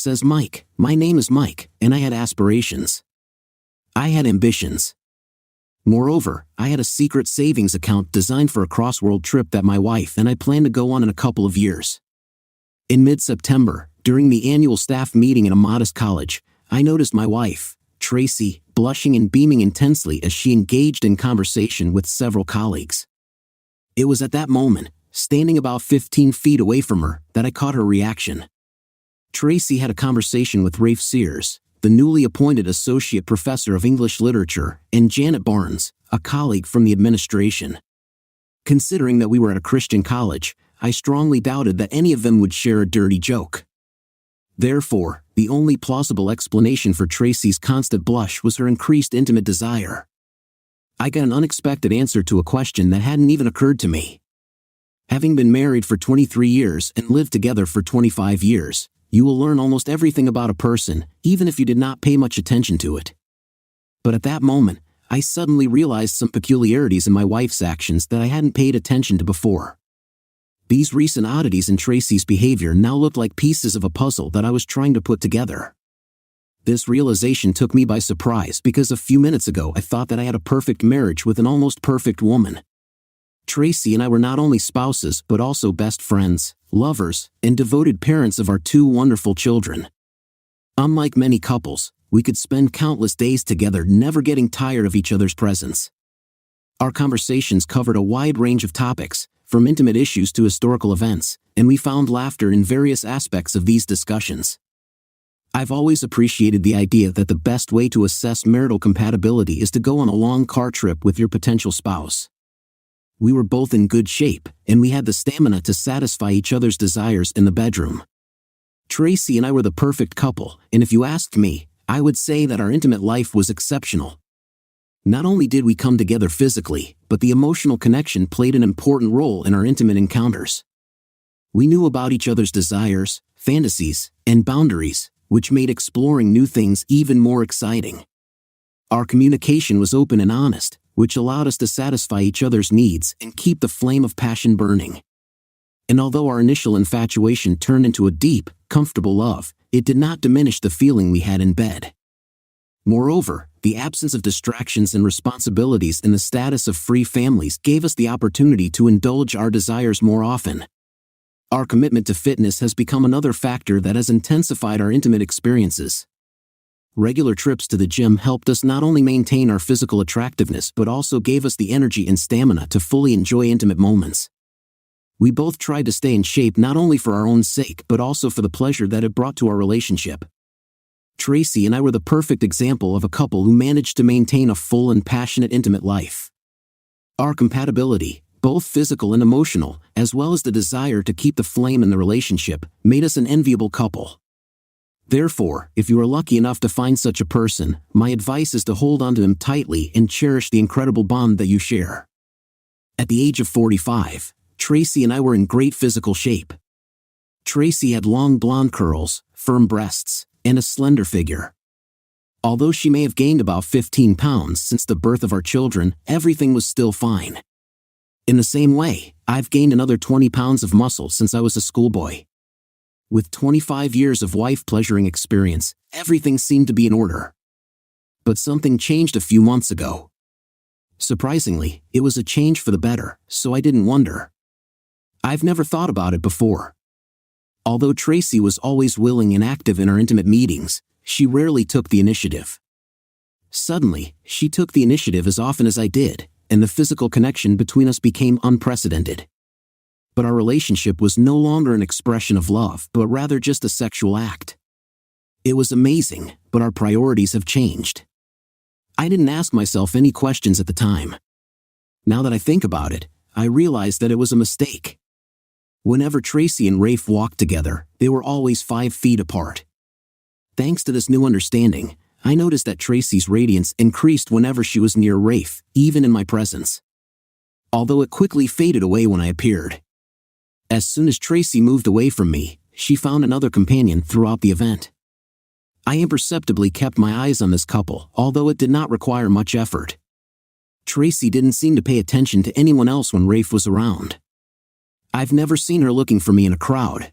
says Mike. My name is Mike, and I had aspirations. I had ambitions. Moreover, I had a secret savings account designed for a cross-world trip that my wife and I planned to go on in a couple of years. In mid-September, during the annual staff meeting at a modest college, I noticed my wife, Tracy, blushing and beaming intensely as she engaged in conversation with several colleagues. It was at that moment, standing about 15 feet away from her, that I caught her reaction. Tracy had a conversation with Rafe Sears, the newly appointed associate professor of English literature, and Janet Barnes, a colleague from the administration. Considering that we were at a Christian college, I strongly doubted that any of them would share a dirty joke. Therefore, the only plausible explanation for Tracy's constant blush was her increased intimate desire. I got an unexpected answer to a question that hadn't even occurred to me. Having been married for 23 years and lived together for 25 years, you will learn almost everything about a person, even if you did not pay much attention to it. But at that moment, I suddenly realized some peculiarities in my wife's actions that I hadn't paid attention to before. These recent oddities in Tracy's behavior now looked like pieces of a puzzle that I was trying to put together. This realization took me by surprise because a few minutes ago I thought that I had a perfect marriage with an almost perfect woman. Tracy and I were not only spouses but also best friends, lovers, and devoted parents of our two wonderful children. Unlike many couples, we could spend countless days together never getting tired of each other's presence. Our conversations covered a wide range of topics, from intimate issues to historical events, and we found laughter in various aspects of these discussions. I've always appreciated the idea that the best way to assess marital compatibility is to go on a long car trip with your potential spouse. We were both in good shape, and we had the stamina to satisfy each other's desires in the bedroom. Tracy and I were the perfect couple, and if you asked me, I would say that our intimate life was exceptional. Not only did we come together physically, but the emotional connection played an important role in our intimate encounters. We knew about each other's desires, fantasies, and boundaries, which made exploring new things even more exciting. Our communication was open and honest, which allowed us to satisfy each other's needs and keep the flame of passion burning. And although our initial infatuation turned into a deep, comfortable love, it did not diminish the feeling we had in bed. Moreover, the absence of distractions and responsibilities in the status of free families gave us the opportunity to indulge our desires more often. Our commitment to fitness has become another factor that has intensified our intimate experiences. Regular trips to the gym helped us not only maintain our physical attractiveness but also gave us the energy and stamina to fully enjoy intimate moments. We both tried to stay in shape not only for our own sake but also for the pleasure that it brought to our relationship. Tracy and I were the perfect example of a couple who managed to maintain a full and passionate intimate life. Our compatibility, both physical and emotional, as well as the desire to keep the flame in the relationship, made us an enviable couple. Therefore, if you are lucky enough to find such a person, my advice is to hold on to him tightly and cherish the incredible bond that you share. At the age of 45, Tracy and I were in great physical shape. Tracy had long blonde curls, firm breasts, and a slender figure. Although she may have gained about 15 pounds since the birth of our children, everything was still fine. In the same way, I've gained another 20 pounds of muscle since I was a schoolboy. With 25 years of wife-pleasuring experience, everything seemed to be in order. But something changed a few months ago. Surprisingly, it was a change for the better, so I didn't wonder. I've never thought about it before. Although Tracy was always willing and active in our intimate meetings, she rarely took the initiative. Suddenly, she took the initiative as often as I did, and the physical connection between us became unprecedented. But our relationship was no longer an expression of love, but rather just a sexual act. It was amazing, but our priorities have changed. I didn't ask myself any questions at the time. Now that I think about it, I realize that it was a mistake. Whenever Tracy and Rafe walked together, they were always 5 feet apart. Thanks to this new understanding, I noticed that Tracy's radiance increased whenever she was near Rafe, even in my presence. Although it quickly faded away when I appeared. As soon as Tracy moved away from me, she found another companion throughout the event. I imperceptibly kept my eyes on this couple, although it did not require much effort. Tracy didn't seem to pay attention to anyone else when Rafe was around. I've never seen her looking for me in a crowd.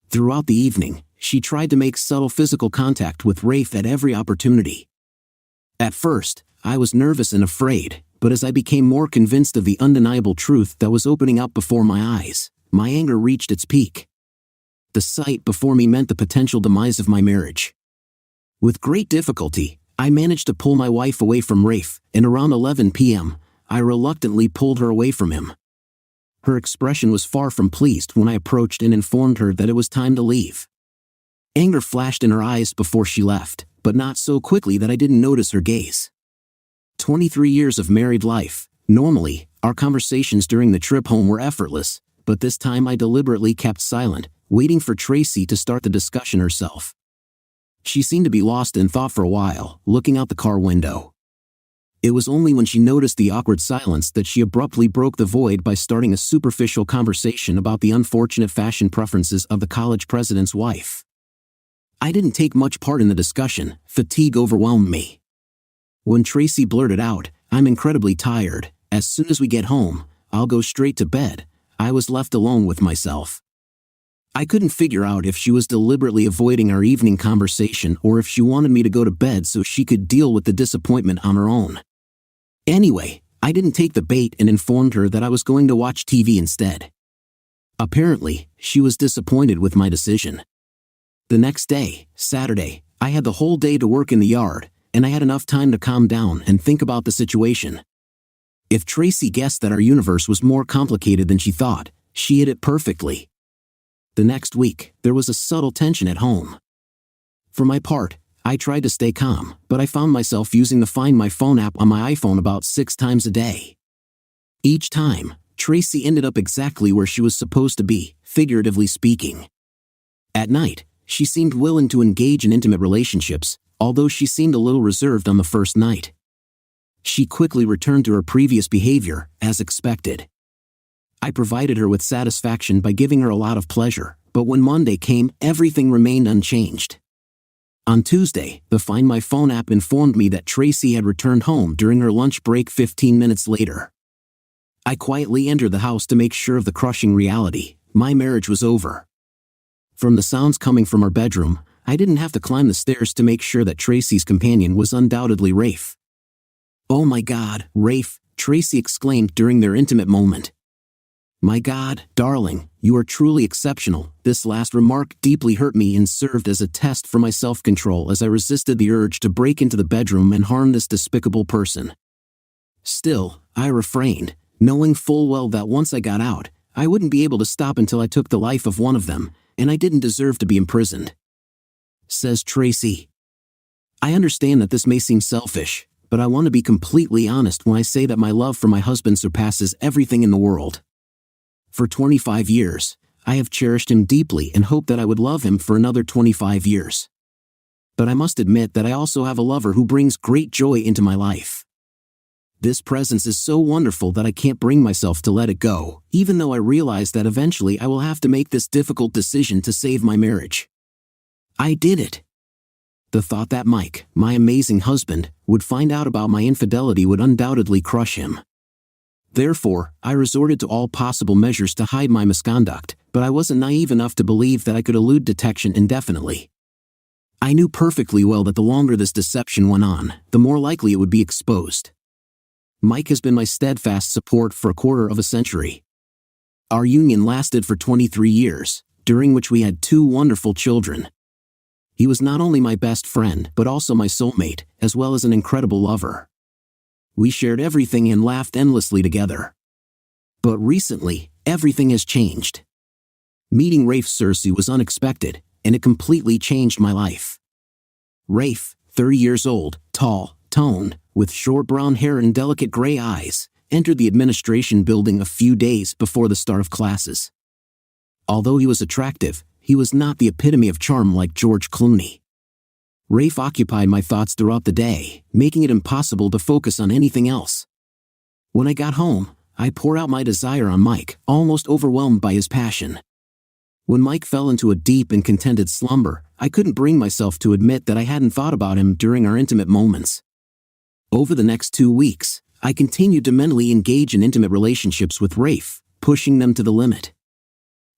Throughout the evening, she tried to make subtle physical contact with Rafe at every opportunity. At first, I was nervous and afraid, but as I became more convinced of the undeniable truth that was opening up before my eyes, my anger reached its peak. The sight before me meant the potential demise of my marriage. With great difficulty, I managed to pull my wife away from Rafe, and around 11 p.m., I reluctantly pulled her away from him. Her expression was far from pleased when I approached and informed her that it was time to leave. Anger flashed in her eyes before she left, but not so quickly that I didn't notice her gaze. 23 years of married life. Normally, our conversations during the trip home were effortless, but this time I deliberately kept silent, waiting for Tracy to start the discussion herself. She seemed to be lost in thought for a while, looking out the car window. It was only when she noticed the awkward silence that she abruptly broke the void by starting a superficial conversation about the unfortunate fashion preferences of the college president's wife. I didn't take much part in the discussion. Fatigue overwhelmed me. When Tracy blurted out, "I'm incredibly tired. As soon as we get home, I'll go straight to bed," I was left alone with myself. I couldn't figure out if she was deliberately avoiding our evening conversation or if she wanted me to go to bed so she could deal with the disappointment on her own. Anyway, I didn't take the bait and informed her that I was going to watch TV instead. Apparently, she was disappointed with my decision. The next day, Saturday, I had the whole day to work in the yard, and I had enough time to calm down and think about the situation. If Tracy guessed that our universe was more complicated than she thought, she hit it perfectly. The next week, there was a subtle tension at home. For my part, I tried to stay calm, but I found myself using the Find My Phone app on my iPhone about 6 times a day. Each time, Tracy ended up exactly where she was supposed to be, figuratively speaking. At night, she seemed willing to engage in intimate relationships, although she seemed a little reserved on the first night. She quickly returned to her previous behavior, as expected. I provided her with satisfaction by giving her a lot of pleasure, but when Monday came, everything remained unchanged. On Tuesday, the Find My Phone app informed me that Tracy had returned home during her lunch break 15 minutes later. I quietly entered the house to make sure of the crushing reality: my marriage was over. From the sounds coming from our bedroom, I didn't have to climb the stairs to make sure that Tracy's companion was undoubtedly Rafe. "Oh my God, Rafe," Tracy exclaimed during their intimate moment. "My God, darling, you are truly exceptional." This last remark deeply hurt me and served as a test for my self-control as I resisted the urge to break into the bedroom and harm this despicable person. Still, I refrained, knowing full well that once I got out, I wouldn't be able to stop until I took the life of one of them, and I didn't deserve to be imprisoned. Says Tracy. I understand that this may seem selfish, but I want to be completely honest when I say that my love for my husband surpasses everything in the world. For 25 years, I have cherished him deeply and hoped that I would love him for another 25 years. But I must admit that I also have a lover who brings great joy into my life. This presence is so wonderful that I can't bring myself to let it go, even though I realize that eventually I will have to make this difficult decision to save my marriage. I did it. The thought that Mike, my amazing husband, would find out about my infidelity would undoubtedly crush him. Therefore, I resorted to all possible measures to hide my misconduct, but I wasn't naive enough to believe that I could elude detection indefinitely. I knew perfectly well that the longer this deception went on, the more likely it would be exposed. Mike has been my steadfast support for a quarter of a century. Our union lasted for 23 years, during which we had 2 wonderful children. He was not only my best friend but also my soulmate, as well as an incredible lover. We shared everything and laughed endlessly together. But recently, everything has changed. Meeting Rafe Cersei was unexpected, and it completely changed my life. Rafe, 30 years old, tall, toned, with short brown hair and delicate gray eyes, entered the administration building a few days before the start of classes. Although he was attractive, he was not the epitome of charm like George Clooney. Rafe occupied my thoughts throughout the day, making it impossible to focus on anything else. When I got home, I poured out my desire on Mike, almost overwhelmed by his passion. When Mike fell into a deep and contented slumber, I couldn't bring myself to admit that I hadn't thought about him during our intimate moments. Over the next 2 weeks, I continued to mentally engage in intimate relationships with Rafe, pushing them to the limit.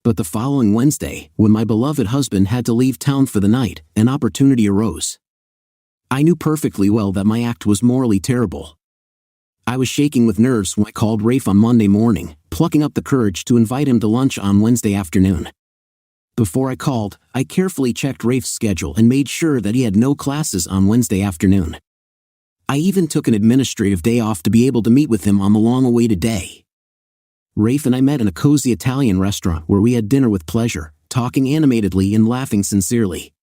But the following Wednesday, when my beloved husband had to leave town for the night, an opportunity arose. I knew perfectly well that my act was morally terrible. I was shaking with nerves when I called Rafe on Monday morning, plucking up the courage to invite him to lunch on Wednesday afternoon. Before I called, I carefully checked Rafe's schedule and made sure that he had no classes on Wednesday afternoon. I even took an administrative day off to be able to meet with him on the long-awaited day. Rafe and I met in a cozy Italian restaurant where we had dinner with pleasure, talking animatedly and laughing sincerely.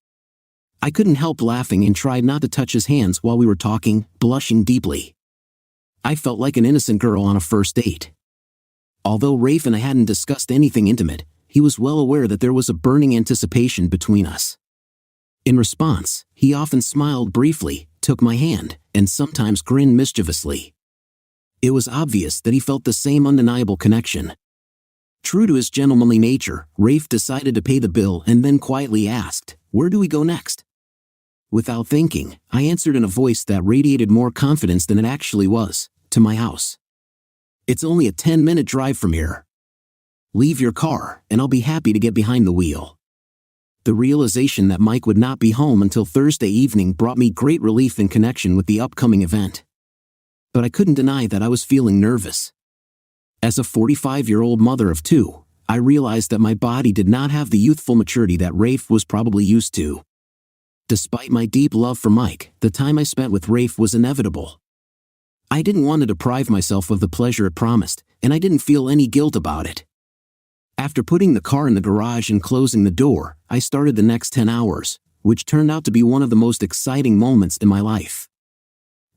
I couldn't help laughing and tried not to touch his hands while we were talking, blushing deeply. I felt like an innocent girl on a first date. Although Rafe and I hadn't discussed anything intimate, he was well aware that there was a burning anticipation between us. In response, he often smiled briefly, took my hand, and sometimes grinned mischievously. It was obvious that he felt the same undeniable connection. True to his gentlemanly nature, Rafe decided to pay the bill and then quietly asked, "Where do we go next?" Without thinking, I answered in a voice that radiated more confidence than it actually was, "To my house. It's only a 10-minute drive from here. Leave your car, and I'll be happy to get behind the wheel." The realization that Mike would not be home until Thursday evening brought me great relief in connection with the upcoming event. But I couldn't deny that I was feeling nervous. As a 45-year-old mother of two, I realized that my body did not have the youthful maturity that Rafe was probably used to. Despite my deep love for Mike, the time I spent with Rafe was inevitable. I didn't want to deprive myself of the pleasure it promised, and I didn't feel any guilt about it. After putting the car in the garage and closing the door, I started the next 10 hours, which turned out to be one of the most exciting moments in my life.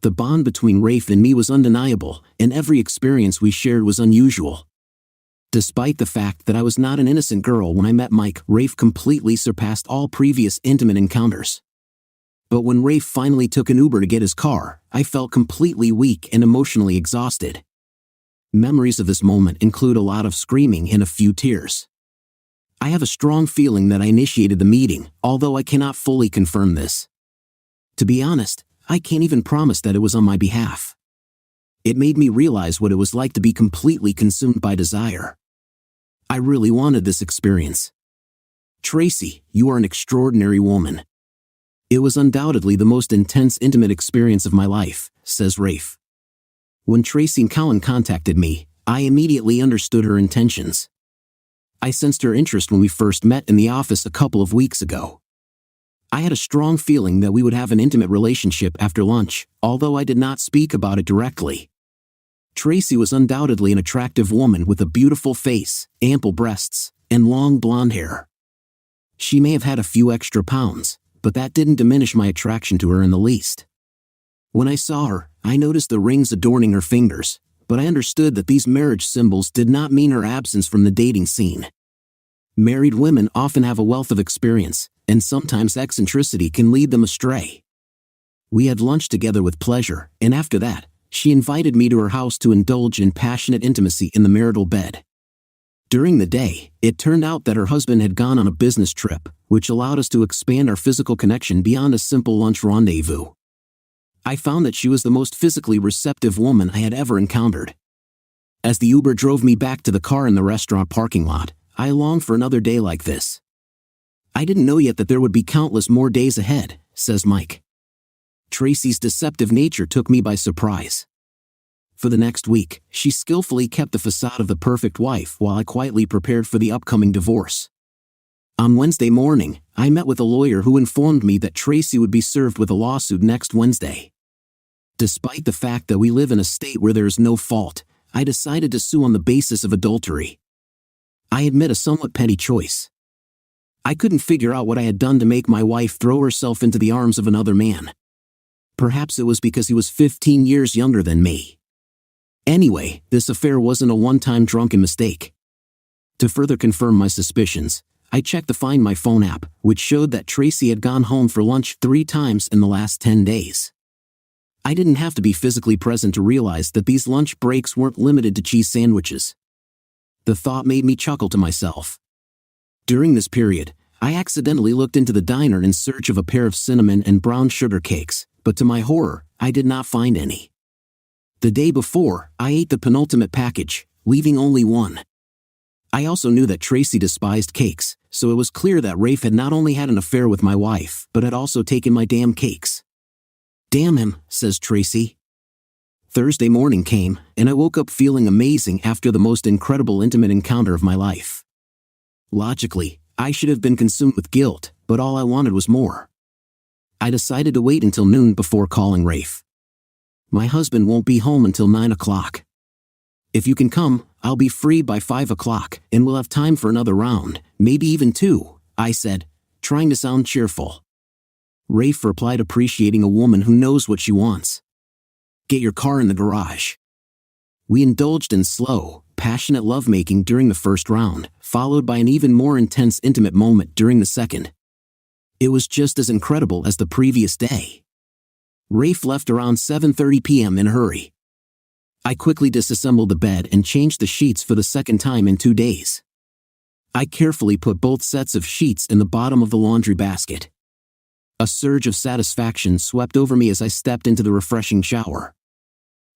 The bond between Rafe and me was undeniable, and every experience we shared was unusual. Despite the fact that I was not an innocent girl when I met Mike, Rafe completely surpassed all previous intimate encounters. But when Rafe finally took an Uber to get his car, I felt completely weak and emotionally exhausted. Memories of this moment include a lot of screaming and a few tears. I have a strong feeling that I initiated the meeting, although I cannot fully confirm this. To be honest, I can't even promise that it was on my behalf. It made me realize what it was like to be completely consumed by desire. I really wanted this experience. "Tracy, you are an extraordinary woman. It was undoubtedly the most intense intimate experience of my life," says Rafe. When Tracy Cowan contacted me, I immediately understood her intentions. I sensed her interest when we first met in the office a couple of weeks ago. I had a strong feeling that we would have an intimate relationship after lunch, although I did not speak about it directly. Tracy was undoubtedly an attractive woman with a beautiful face, ample breasts, and long blonde hair. She may have had a few extra pounds, but that didn't diminish my attraction to her in the least. When I saw her, I noticed the rings adorning her fingers, but I understood that these marriage symbols did not mean her absence from the dating scene. Married women often have a wealth of experience, and sometimes eccentricity can lead them astray. We had lunch together with pleasure, and after that, she invited me to her house to indulge in passionate intimacy in the marital bed. During the day, it turned out that her husband had gone on a business trip, which allowed us to expand our physical connection beyond a simple lunch rendezvous. I found that she was the most physically receptive woman I had ever encountered. As the Uber drove me back to the car in the restaurant parking lot, I longed for another day like this. I didn't know yet that there would be countless more days ahead, says Mike. Tracy's deceptive nature took me by surprise. For the next week, she skillfully kept the facade of the perfect wife while I quietly prepared for the upcoming divorce. On Wednesday morning, I met with a lawyer who informed me that Tracy would be served with a lawsuit next Wednesday. Despite the fact that we live in a state where there is no fault, I decided to sue on the basis of adultery. I admit a somewhat petty choice. I couldn't figure out what I had done to make my wife throw herself into the arms of another man. Perhaps it was because he was 15 years younger than me. Anyway, this affair wasn't a one-time drunken mistake. To further confirm my suspicions, I checked the Find My Phone app, which showed that Tracy had gone home for lunch 3 times in the last 10 days. I didn't have to be physically present to realize that these lunch breaks weren't limited to cheese sandwiches. The thought made me chuckle to myself. During this period, I accidentally looked into the diner in search of a pair of cinnamon and brown sugar cakes, but to my horror, I did not find any. The day before, I ate the penultimate package, leaving only one. I also knew that Tracy despised cakes, so it was clear that Rafe had not only had an affair with my wife, but had also taken my damn cakes. Damn him, says Tracy. Thursday morning came, and I woke up feeling amazing after the most incredible intimate encounter of my life. Logically, I should have been consumed with guilt, but all I wanted was more. I decided to wait until noon before calling Rafe. My husband won't be home until 9 o'clock. If you can come, I'll be free by 5 o'clock, and we'll have time for another round, maybe even 2, I said, trying to sound cheerful. Rafe replied, appreciating a woman who knows what she wants. Get your car in the garage. We indulged in slow, passionate lovemaking during the first round, followed by an even more intense intimate moment during the second. It was just as incredible as the previous day. Rafe left around 7:30 p.m. in a hurry. I quickly disassembled the bed and changed the sheets for the second time in 2 days. I carefully put both sets of sheets in the bottom of the laundry basket. A surge of satisfaction swept over me as I stepped into the refreshing shower.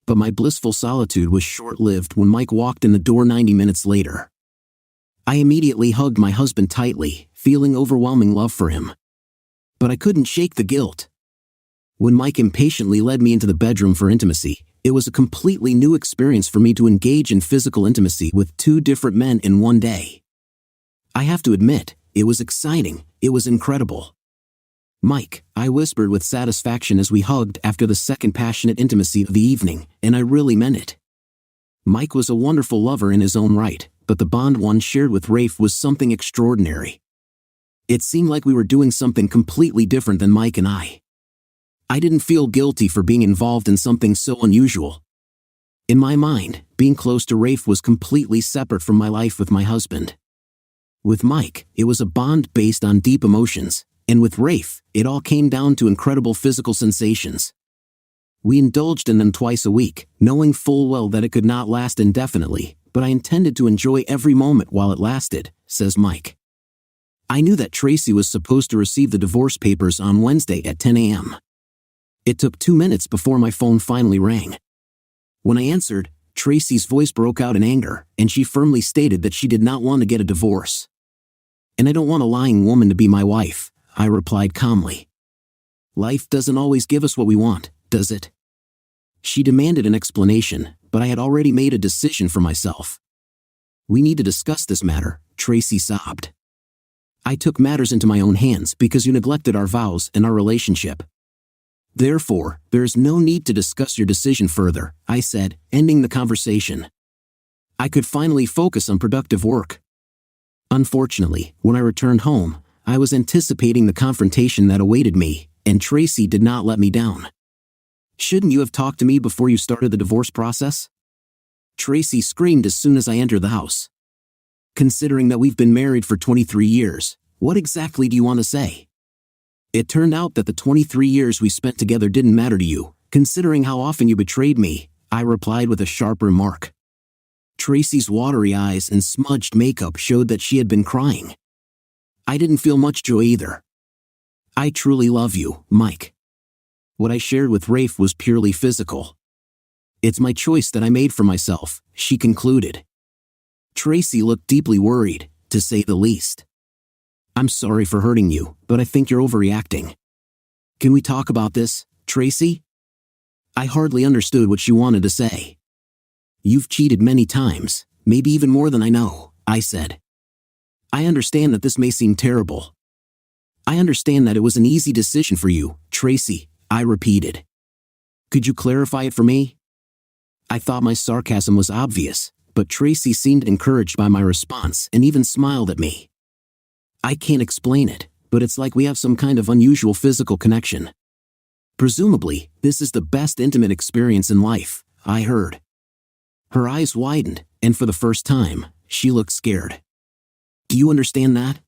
But my blissful solitude was short-lived when Mike walked in the door 90 minutes later. I immediately hugged my husband tightly, feeling overwhelming love for him. But I couldn't shake the guilt. When Mike impatiently led me into the bedroom for intimacy, it was a completely new experience for me to engage in physical intimacy with 2 different men in one day. I have to admit, it was exciting, it was incredible. Mike, I whispered with satisfaction as we hugged after the second passionate intimacy of the evening, and I really meant it. Mike was a wonderful lover in his own right, but the bond one shared with Rafe was something extraordinary. It seemed like we were doing something completely different than Mike and I. I didn't feel guilty for being involved in something so unusual. In my mind, being close to Rafe was completely separate from my life with my husband. With Mike, it was a bond based on deep emotions, and with Rafe, it all came down to incredible physical sensations. We indulged in them twice a week, knowing full well that it could not last indefinitely, but I intended to enjoy every moment while it lasted, says Mike. I knew that Tracy was supposed to receive the divorce papers on Wednesday at 10 a.m. It took 2 minutes before my phone finally rang. When I answered, Tracy's voice broke out in anger, and she firmly stated that she did not want to get a divorce. And I don't want a lying woman to be my wife, I replied calmly. Life doesn't always give us what we want, does it? She demanded an explanation, but I had already made a decision for myself. We need to discuss this matter, Tracy sobbed. I took matters into my own hands because you neglected our vows and our relationship. Therefore, there is no need to discuss your decision further, I said, ending the conversation. I could finally focus on productive work. Unfortunately, when I returned home, I was anticipating the confrontation that awaited me, and Tracy did not let me down. Shouldn't you have talked to me before you started the divorce process? Tracy screamed as soon as I entered the house. Considering that we've been married for 23 years, what exactly do you want to say? It turned out that the 23 years we spent together didn't matter to you, considering how often you betrayed me, I replied with a sharp remark. Tracy's watery eyes and smudged makeup showed that she had been crying. I didn't feel much joy either. I truly love you, Mike. What I shared with Rafe was purely physical. It's my choice that I made for myself, she concluded. Tracy looked deeply worried, to say the least. I'm sorry for hurting you, but I think you're overreacting. Can we talk about this, Tracy? I hardly understood what she wanted to say. You've cheated many times, maybe even more than I know, I said. I understand that this may seem terrible. I understand that it was an easy decision for you, Tracy, I repeated. Could you clarify it for me? I thought my sarcasm was obvious, but Tracy seemed encouraged by my response and even smiled at me. I can't explain it, but it's like we have some kind of unusual physical connection. Presumably, this is the best intimate experience in life, I heard. Her eyes widened, and for the first time, she looked scared. Do you understand that?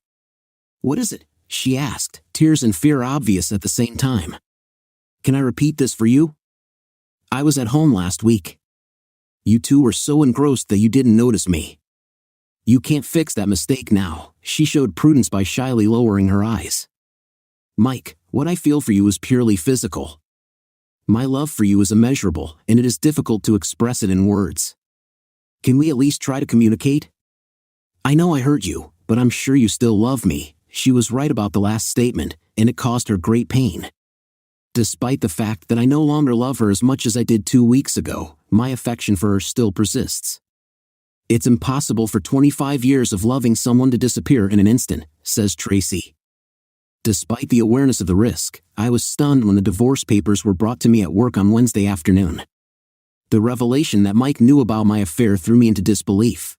What is it? She asked, tears and fear obvious at the same time. Can I repeat this for you? I was at home last week. You two were so engrossed that you didn't notice me. You can't fix that mistake now, she showed prudence by shyly lowering her eyes. Mike, what I feel for you is purely physical. My love for you is immeasurable, and it is difficult to express it in words. Can we at least try to communicate? I know I hurt you, but I'm sure you still love me. She was right about the last statement, and it caused her great pain. Despite the fact that I no longer love her as much as I did 2 weeks ago, my affection for her still persists. It's impossible for 25 years of loving someone to disappear in an instant, says Tracy. Despite the awareness of the risk, I was stunned when the divorce papers were brought to me at work on Wednesday afternoon. The revelation that Mike knew about my affair threw me into disbelief.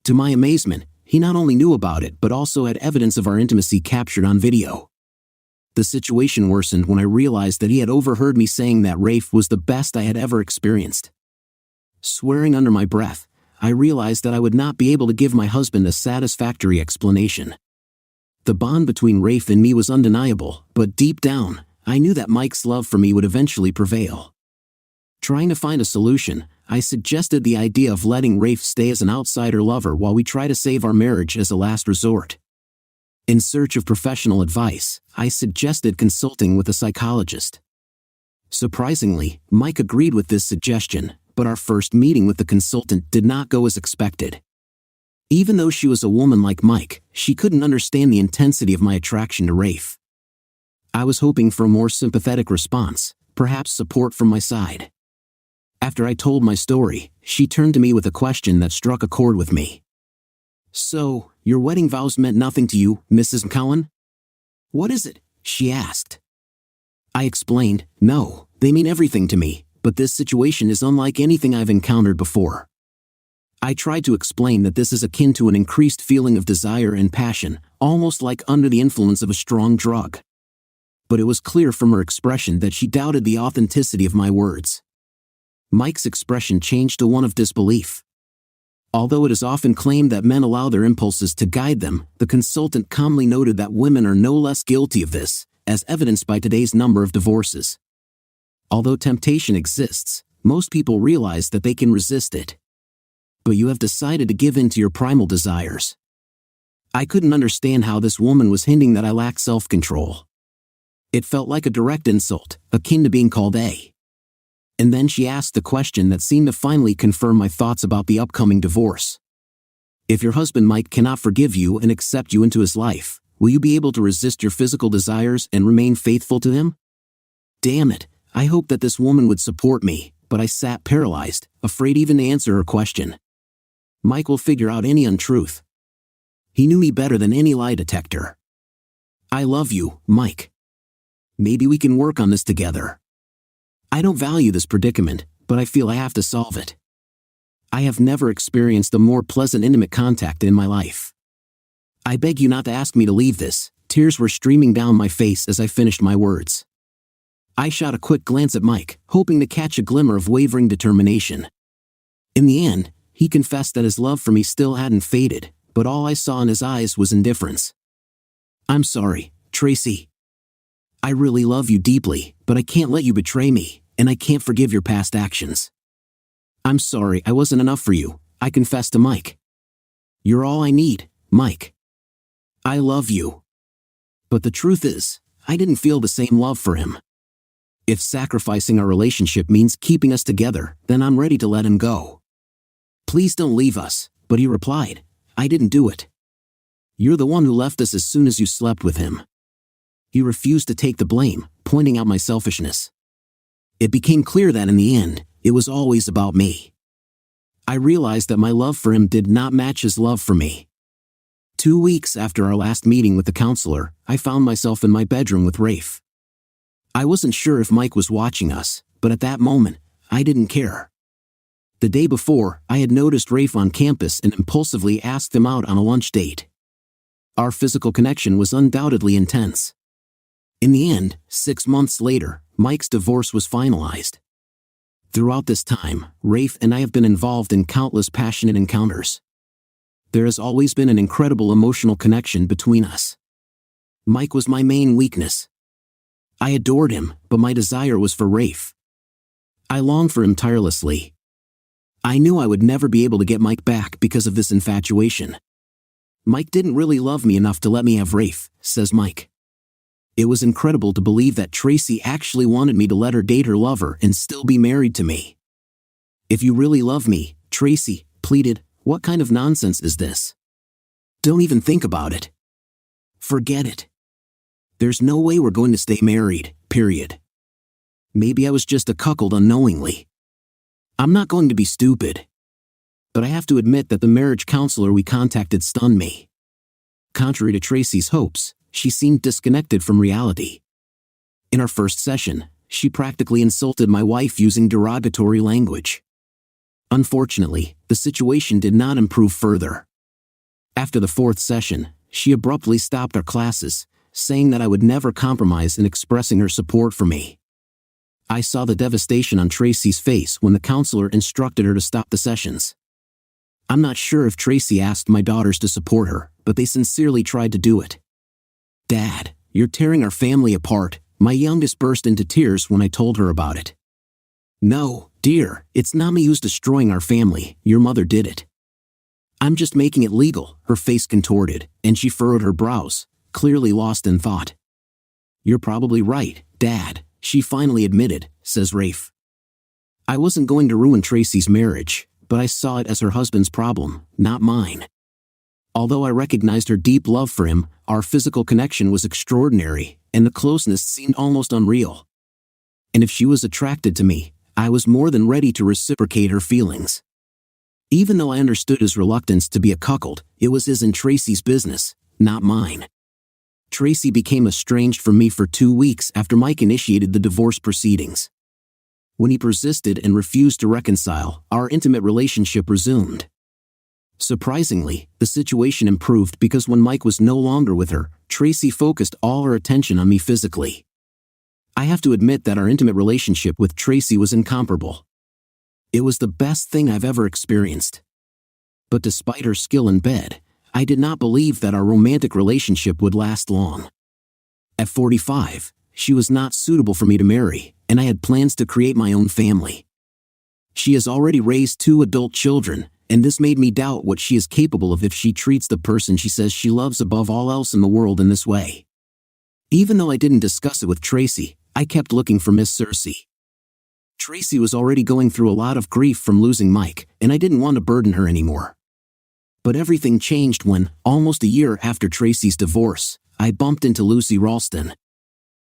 To my amazement, he not only knew about it but also had evidence of our intimacy captured on video. The situation worsened when I realized that he had overheard me saying that Rafe was the best I had ever experienced. Swearing under my breath, I realized that I would not be able to give my husband a satisfactory explanation. The bond between Rafe and me was undeniable, but deep down, I knew that Mike's love for me would eventually prevail. Trying to find a solution, I suggested the idea of letting Rafe stay as an outsider lover while we try to save our marriage as a last resort. In search of professional advice, I suggested consulting with a psychologist. Surprisingly, Mike agreed with this suggestion, but our first meeting with the consultant did not go as expected. Even though she was a woman like Mike, she couldn't understand the intensity of my attraction to Rafe. I was hoping for a more sympathetic response, perhaps support from my side. After I told my story, she turned to me with a question that struck a chord with me. "So, your wedding vows meant nothing to you, Mrs. McCowan?" "What is it?" she asked. I explained, "No, they mean everything to me, but this situation is unlike anything I've encountered before." I tried to explain that this is akin to an increased feeling of desire and passion, almost like under the influence of a strong drug. But it was clear from her expression that she doubted the authenticity of my words. Mike's expression changed to one of disbelief. Although it is often claimed that men allow their impulses to guide them, the consultant calmly noted that women are no less guilty of this, as evidenced by today's number of divorces. Although temptation exists, most people realize that they can resist it. But you have decided to give in to your primal desires. I couldn't understand how this woman was hinting that I lacked self-control. It felt like a direct insult, akin to being called a. And then she asked the question that seemed to finally confirm my thoughts about the upcoming divorce. If your husband Mike cannot forgive you and accept you into his life, will you be able to resist your physical desires and remain faithful to him? Damn it, I hoped that this woman would support me, but I sat paralyzed, afraid even to answer her question. Mike will figure out any untruth. He knew me better than any lie detector. I love you, Mike. Maybe we can work on this together. I don't value this predicament, but I feel I have to solve it. I have never experienced a more pleasant intimate contact in my life. I beg you not to ask me to leave this. Tears were streaming down my face as I finished my words. I shot a quick glance at Mike, hoping to catch a glimmer of wavering determination. In the end, he confessed that his love for me still hadn't faded, but all I saw in his eyes was indifference. "I'm sorry, Tracy. I really love you deeply, but I can't let you betray me, and I can't forgive your past actions. I'm sorry I wasn't enough for you," I confessed to Mike. "You're all I need, Mike. I love you." But the truth is, I didn't feel the same love for him. If sacrificing our relationship means keeping us together, then I'm ready to let him go. "Please don't leave us," but he replied, "I didn't do it. You're the one who left us as soon as you slept with him." He refused to take the blame, pointing out my selfishness. It became clear that in the end, it was always about me. I realized that my love for him did not match his love for me. 2 weeks after our last meeting with the counselor, I found myself in my bedroom with Rafe. I wasn't sure if Mike was watching us, but at that moment, I didn't care. The day before, I had noticed Rafe on campus and impulsively asked him out on a lunch date. Our physical connection was undoubtedly intense. In the end, 6 months later, Mike's divorce was finalized. Throughout this time, Rafe and I have been involved in countless passionate encounters. There has always been an incredible emotional connection between us. Mike was my main weakness. I adored him, but my desire was for Rafe. I longed for him tirelessly. I knew I would never be able to get Mike back because of this infatuation. "Mike didn't really love me enough to let me have Rafe," says Mike. It was incredible to believe that Tracy actually wanted me to let her date her lover and still be married to me. "If you really love me," Tracy pleaded, "what kind of nonsense is this? Don't even think about it. Forget it. There's no way we're going to stay married, period. Maybe I was just a cuckold unknowingly. I'm not going to be stupid. But I have to admit that the marriage counselor we contacted stunned me. Contrary to Tracy's hopes, she seemed disconnected from reality. In our first session, she practically insulted my wife using derogatory language. Unfortunately, the situation did not improve further. After the fourth session, she abruptly stopped our classes, saying that I would never compromise in expressing her support for me. I saw the devastation on Tracy's face when the counselor instructed her to stop the sessions. I'm not sure if Tracy asked my daughters to support her, but they sincerely tried to do it. "Dad, you're tearing our family apart," my youngest burst into tears when I told her about it. "No, dear, it's not me who's destroying our family, your mother did it. I'm just making it legal." Her face contorted, and she furrowed her brows, clearly lost in thought. "You're probably right, Dad," she finally admitted, says Rafe. I wasn't going to ruin Tracy's marriage, but I saw it as her husband's problem, not mine. Although I recognized her deep love for him, our physical connection was extraordinary, and the closeness seemed almost unreal. And if she was attracted to me, I was more than ready to reciprocate her feelings. Even though I understood his reluctance to be a cuckold, it was his and Tracy's business, not mine. Tracy became estranged from me for 2 weeks after Mike initiated the divorce proceedings. When he persisted and refused to reconcile, our intimate relationship resumed. Surprisingly, the situation improved because when Mike was no longer with her, Tracy focused all her attention on me physically. I have to admit that our intimate relationship with Tracy was incomparable. It was the best thing I've ever experienced. But despite her skill in bed, I did not believe that our romantic relationship would last long. At 45, she was not suitable for me to marry, and I had plans to create my own family. She has already raised 2 adult children, and this made me doubt what she is capable of if she treats the person she says she loves above all else in the world in this way. Even though I didn't discuss it with Tracy, I kept looking for Miss Cersei. Tracy was already going through a lot of grief from losing Mike, and I didn't want to burden her anymore. But everything changed when, almost a year after Tracy's divorce, I bumped into Lucy Ralston.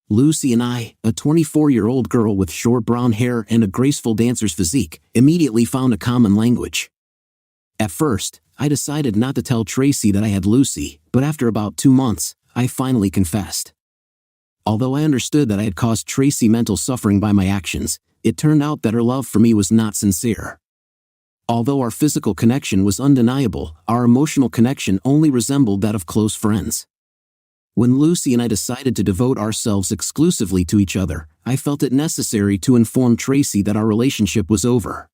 Lucy and I, a 24-year-old girl with short brown hair and a graceful dancer's physique, immediately found a common language. At first, I decided not to tell Tracy that I had Lucy, but after about 2 months, I finally confessed. Although I understood that I had caused Tracy mental suffering by my actions, it turned out that her love for me was not sincere. Although our physical connection was undeniable, our emotional connection only resembled that of close friends. When Lucy and I decided to devote ourselves exclusively to each other, I felt it necessary to inform Tracy that our relationship was over.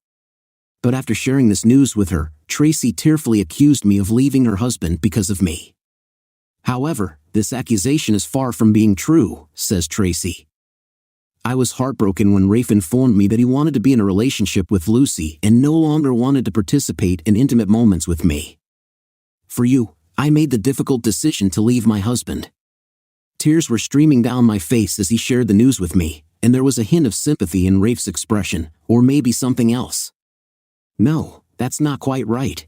But after sharing this news with her, Tracy tearfully accused me of leaving her husband because of me. However, this accusation is far from being true, says Tracy. I was heartbroken when Rafe informed me that he wanted to be in a relationship with Lucy and no longer wanted to participate in intimate moments with me. For you, I made the difficult decision to leave my husband. Tears were streaming down my face as he shared the news with me, and there was a hint of sympathy in Rafe's expression, or maybe something else. "No, that's not quite right.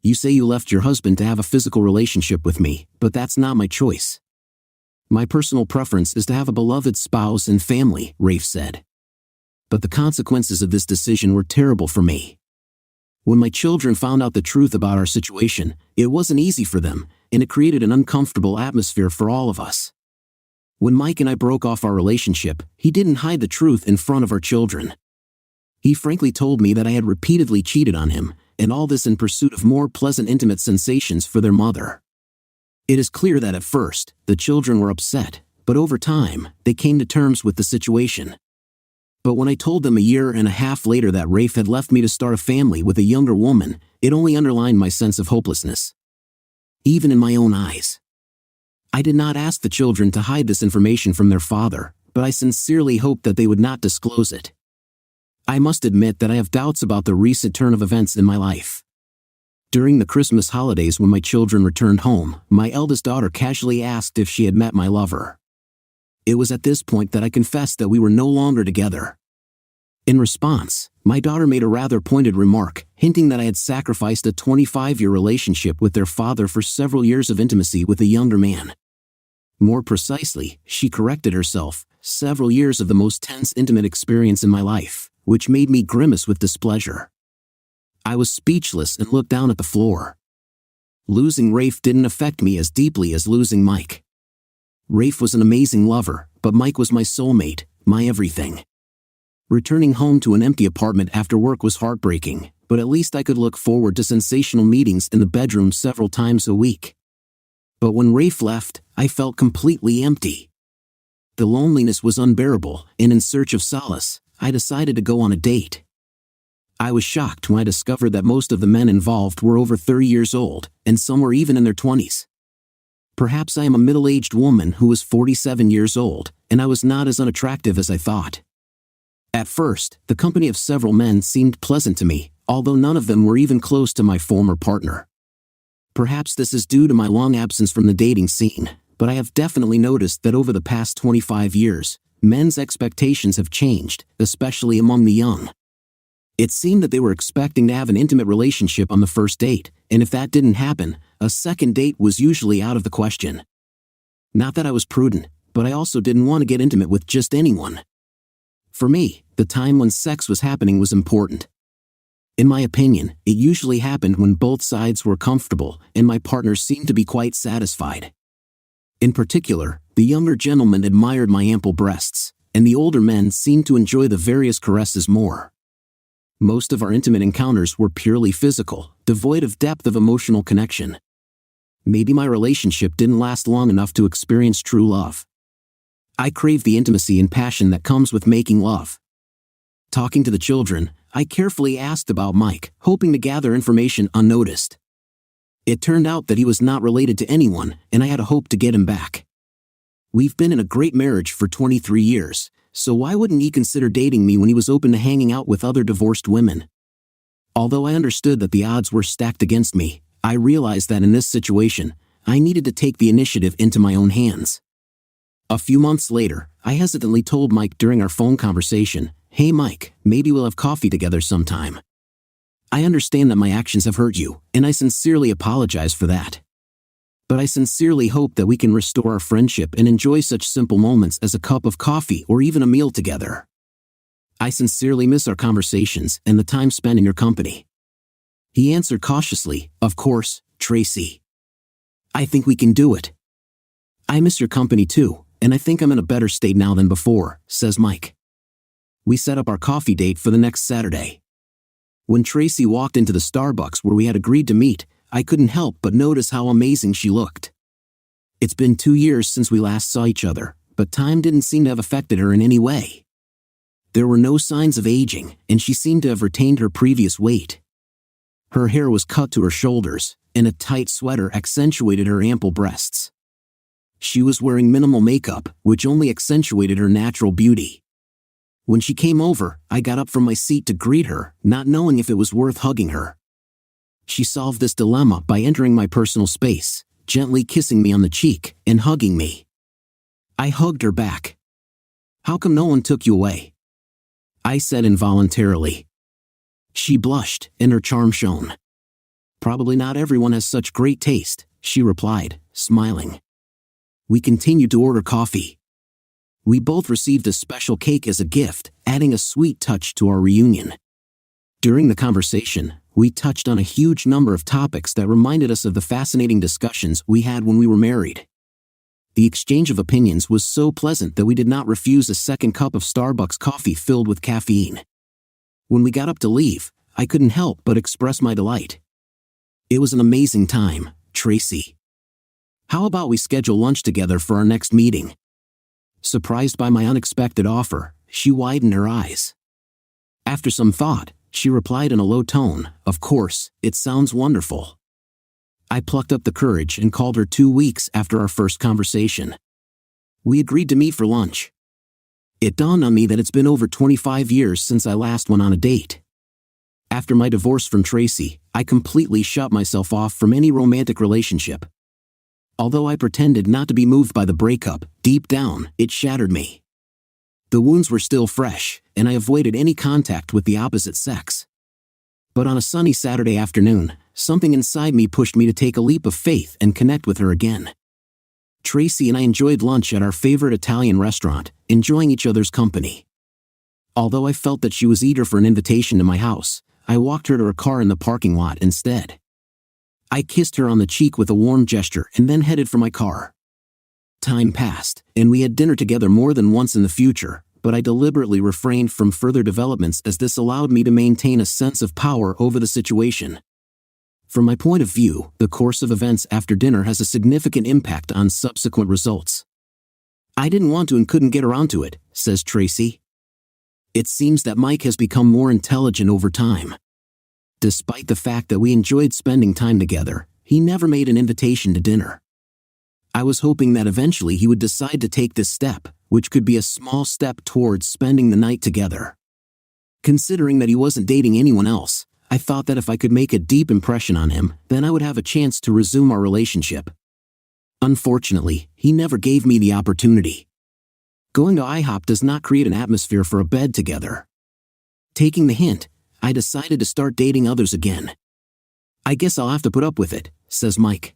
You say you left your husband to have a physical relationship with me, but that's not my choice. My personal preference is to have a beloved spouse and family," Rafe said. But the consequences of this decision were terrible for me. When my children found out the truth about our situation, it wasn't easy for them, and it created an uncomfortable atmosphere for all of us. When Mike and I broke off our relationship, he didn't hide the truth in front of our children. He frankly told me that I had repeatedly cheated on him, and all this in pursuit of more pleasant intimate sensations for their mother. It is clear that at first, the children were upset, but over time, they came to terms with the situation. But when I told them a year and a half later that Rafe had left me to start a family with a younger woman, it only underlined my sense of hopelessness. Even in my own eyes. I did not ask the children to hide this information from their father, but I sincerely hoped that they would not disclose it. I must admit that I have doubts about the recent turn of events in my life. During the Christmas holidays when my children returned home, my eldest daughter casually asked if she had met my lover. It was at this point that I confessed that we were no longer together. In response, my daughter made a rather pointed remark, hinting that I had sacrificed a 25-year relationship with their father for several years of intimacy with a younger man. More precisely, she corrected herself, several years of the most tense intimate experience in my life, which made me grimace with displeasure. I was speechless and looked down at the floor. Losing Rafe didn't affect me as deeply as losing Mike. Rafe was an amazing lover, but Mike was my soulmate, my everything. Returning home to an empty apartment after work was heartbreaking, but at least I could look forward to sensational meetings in the bedroom several times a week. But when Rafe left, I felt completely empty. The loneliness was unbearable, and in search of solace, I decided to go on a date. I was shocked when I discovered that most of the men involved were over 30 years old, and some were even in their 20s. Perhaps I am a middle-aged woman who was 47 years old, and I was not as unattractive as I thought. At first, the company of several men seemed pleasant to me, although none of them were even close to my former partner. Perhaps this is due to my long absence from the dating scene, but I have definitely noticed that over the past 25 years, men's expectations have changed, especially among the young. It seemed that they were expecting to have an intimate relationship on the first date, and if that didn't happen, a second date was usually out of the question. Not that I was prudent, but I also didn't want to get intimate with just anyone. For me, the time when sex was happening was important. In my opinion, it usually happened when both sides were comfortable and my partner seemed to be quite satisfied. In particular, the younger gentlemen admired my ample breasts, and the older men seemed to enjoy the various caresses more. Most of our intimate encounters were purely physical, devoid of depth of emotional connection. Maybe my relationship didn't last long enough to experience true love. I craved the intimacy and passion that comes with making love. Talking to the children, I carefully asked about Mike, hoping to gather information unnoticed. It turned out that he was not related to anyone, and I had a hope to get him back. We've been in a great marriage for 23 years, so why wouldn't he consider dating me when he was open to hanging out with other divorced women? Although I understood that the odds were stacked against me, I realized that in this situation, I needed to take the initiative into my own hands. A few months later, I hesitantly told Mike during our phone conversation, "Hey Mike, maybe we'll have coffee together sometime. I understand that my actions have hurt you, and I sincerely apologize for that. But I sincerely hope that we can restore our friendship and enjoy such simple moments as a cup of coffee or even a meal together. I sincerely miss our conversations and the time spent in your company." He answered cautiously, "Of course, Tracy. I think we can do it." "I miss your company too, and I think I'm in a better state now than before," says Mike. We set up our coffee date for the next Saturday. When Tracy walked into the Starbucks where we had agreed to meet, I couldn't help but notice how amazing she looked. It's been 2 years since we last saw each other, but time didn't seem to have affected her in any way. There were no signs of aging, and she seemed to have retained her previous weight. Her hair was cut to her shoulders, and a tight sweater accentuated her ample breasts. She was wearing minimal makeup, which only accentuated her natural beauty. When she came over, I got up from my seat to greet her, not knowing if it was worth hugging her. She solved this dilemma by entering my personal space, gently kissing me on the cheek and hugging me. I hugged her back. "How come no one took you away?" I said involuntarily. She blushed, and her charm shone. "Probably not everyone has such great taste," she replied, smiling. We continued to order coffee. We both received a special cake as a gift, adding a sweet touch to our reunion. During the conversation, we touched on a huge number of topics that reminded us of the fascinating discussions we had when we were married. The exchange of opinions was so pleasant that we did not refuse a second cup of Starbucks coffee filled with caffeine. When we got up to leave, I couldn't help but express my delight. "It was an amazing time, Tracy. How about we schedule lunch together for our next meeting?" Surprised by my unexpected offer, she widened her eyes. After some thought, she replied in a low tone, "Of course, it sounds wonderful." I plucked up the courage and called her 2 weeks after our first conversation. We agreed to meet for lunch. It dawned on me that it's been over 25 years since I last went on a date. After my divorce from Tracy, I completely shut myself off from any romantic relationship. Although I pretended not to be moved by the breakup, deep down, it shattered me. The wounds were still fresh, and I avoided any contact with the opposite sex. But on a sunny Saturday afternoon, something inside me pushed me to take a leap of faith and connect with her again. Tracy and I enjoyed lunch at our favorite Italian restaurant, enjoying each other's company. Although I felt that she was eager for an invitation to my house, I walked her to her car in the parking lot instead. I kissed her on the cheek with a warm gesture and then headed for my car. Time passed, and we had dinner together more than once in the future, but I deliberately refrained from further developments as this allowed me to maintain a sense of power over the situation. From my point of view, the course of events after dinner has a significant impact on subsequent results. I didn't want to and couldn't get around to it, says Tracy. It seems that Mike has become more intelligent over time. Despite the fact that we enjoyed spending time together, he never made an invitation to dinner. I was hoping that eventually he would decide to take this step, which could be a small step towards spending the night together. Considering that he wasn't dating anyone else, I thought that if I could make a deep impression on him, then I would have a chance to resume our relationship. Unfortunately, he never gave me the opportunity. Going to IHOP does not create an atmosphere for a bed together. Taking the hint, I decided to start dating others again. I guess I'll have to put up with it, says Mike.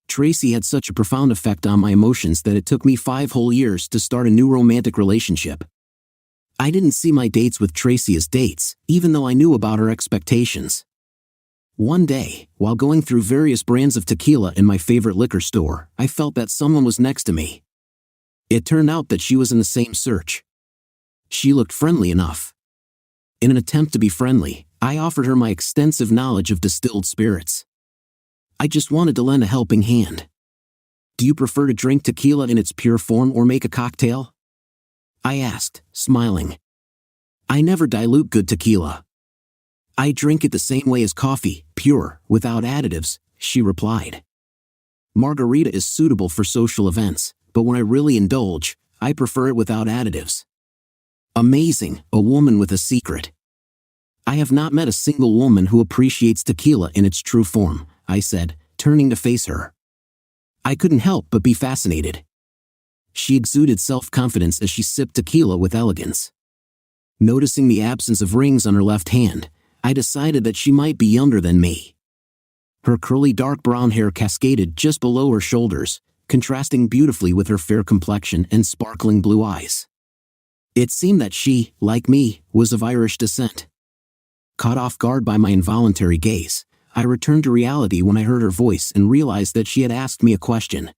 Tracy had such a profound effect on my emotions that it took me 5 whole years to start a new romantic relationship. I didn't see my dates with Tracy as dates, even though I knew about her expectations. One day, while going through various brands of tequila in my favorite liquor store, I felt that someone was next to me. It turned out that she was in the same search. She looked friendly enough. In an attempt to be friendly, I offered her my extensive knowledge of distilled spirits. I just wanted to lend a helping hand. Do you prefer to drink tequila in its pure form or make a cocktail? I asked, smiling. I never dilute good tequila. I drink it the same way as coffee, pure, without additives, she replied. Margarita is suitable for social events, but when I really indulge, I prefer it without additives. Amazing, a woman with a secret. I have not met a single woman who appreciates tequila in its true form, I said, turning to face her. I couldn't help but be fascinated. She exuded self-confidence as she sipped tequila with elegance. Noticing the absence of rings on her left hand, I decided that she might be younger than me. Her curly dark brown hair cascaded just below her shoulders, contrasting beautifully with her fair complexion and sparkling blue eyes. It seemed that she, like me, was of Irish descent. Caught off guard by my involuntary gaze, I returned to reality when I heard her voice and realized that she had asked me a question.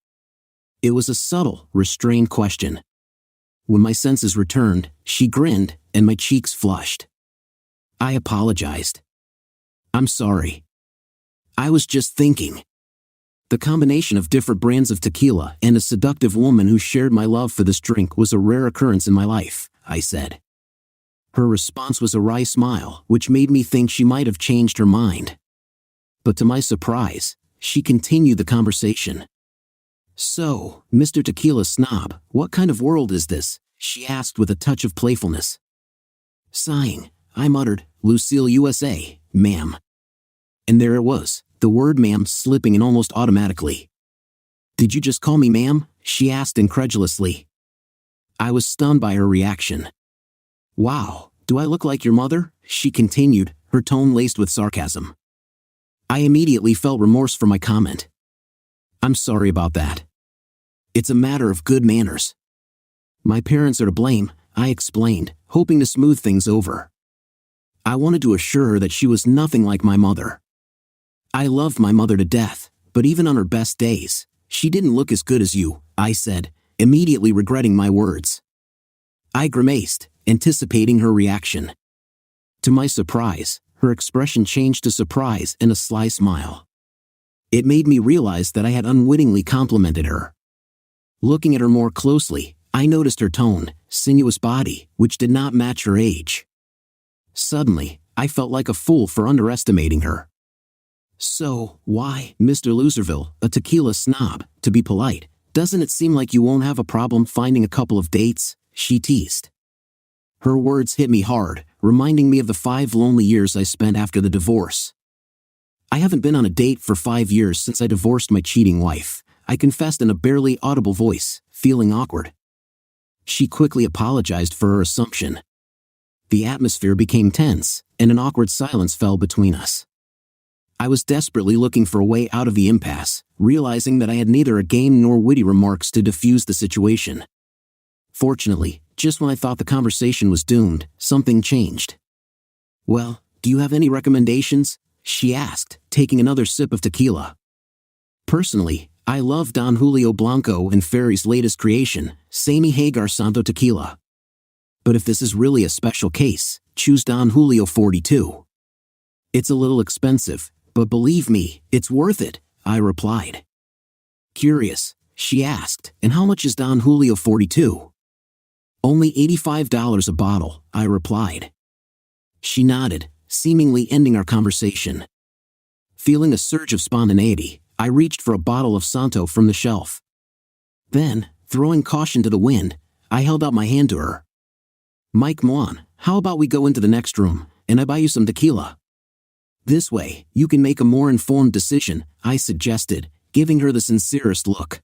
It was a subtle, restrained question. When my senses returned, she grinned, and my cheeks flushed. I apologized. I'm sorry. I was just thinking. The combination of different brands of tequila and a seductive woman who shared my love for this drink was a rare occurrence in my life, I said. Her response was a wry smile, which made me think she might have changed her mind. But to my surprise, she continued the conversation. So, Mr. Tequila Snob, what kind of world is this? She asked with a touch of playfulness. Sighing, I muttered, Lucille USA, ma'am. And there it was, the word ma'am slipping in almost automatically. Did you just call me ma'am? She asked incredulously. I was stunned by her reaction. Wow, do I look like your mother? She continued, her tone laced with sarcasm. I immediately felt remorse for my comment. I'm sorry about that. It's a matter of good manners. My parents are to blame, I explained, hoping to smooth things over. I wanted to assure her that she was nothing like my mother. I loved my mother to death, but even on her best days, she didn't look as good as you, I said, immediately regretting my words. I grimaced, anticipating her reaction. To my surprise, her expression changed to surprise and a sly smile. It made me realize that I had unwittingly complimented her. Looking at her more closely, I noticed her toned, sinuous body, which did not match her age. Suddenly, I felt like a fool for underestimating her. So, why, Mr. Loserville, a tequila snob, to be polite, doesn't it seem like you won't have a problem finding a couple of dates? She teased. Her words hit me hard, reminding me of the 5 lonely years I spent after the divorce. I haven't been on a date for 5 years since I divorced my cheating wife, I confessed in a barely audible voice, feeling awkward. She quickly apologized for her assumption. The atmosphere became tense, and an awkward silence fell between us. I was desperately looking for a way out of the impasse, realizing that I had neither a game nor witty remarks to diffuse the situation. Fortunately, just when I thought the conversation was doomed, something changed. "Well, do you have any recommendations?" she asked, taking another sip of tequila. "Personally, I love Don Julio Blanco and Ferry's latest creation, Sammy Hagar Santo Tequila. But if this is really a special case, choose Don Julio 42. It's a little expensive, but believe me, it's worth it," I replied. Curious, she asked, "And how much is Don Julio 42? "Only $85 a bottle," I replied. She nodded, seemingly ending our conversation. Feeling a surge of spontaneity, I reached for a bottle of Santo from the shelf. Then, throwing caution to the wind, I held out my hand to her. "Mike Moan, how about we go into the next room, and I buy you some tequila? This way, you can make a more informed decision," I suggested, giving her the sincerest look.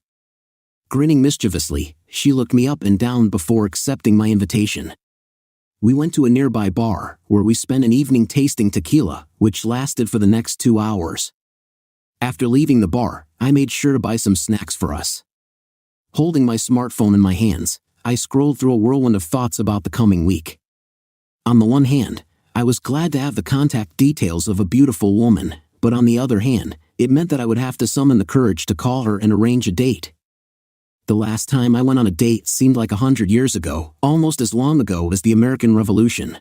Grinning mischievously, she looked me up and down before accepting my invitation. We went to a nearby bar, where we spent an evening tasting tequila, which lasted for the next 2 hours. After leaving the bar, I made sure to buy some snacks for us. Holding my smartphone in my hands, I scrolled through a whirlwind of thoughts about the coming week. On the one hand, I was glad to have the contact details of a beautiful woman, but on the other hand, it meant that I would have to summon the courage to call her and arrange a date. The last time I went on a date seemed like 100 years ago, almost as long ago as the American Revolution.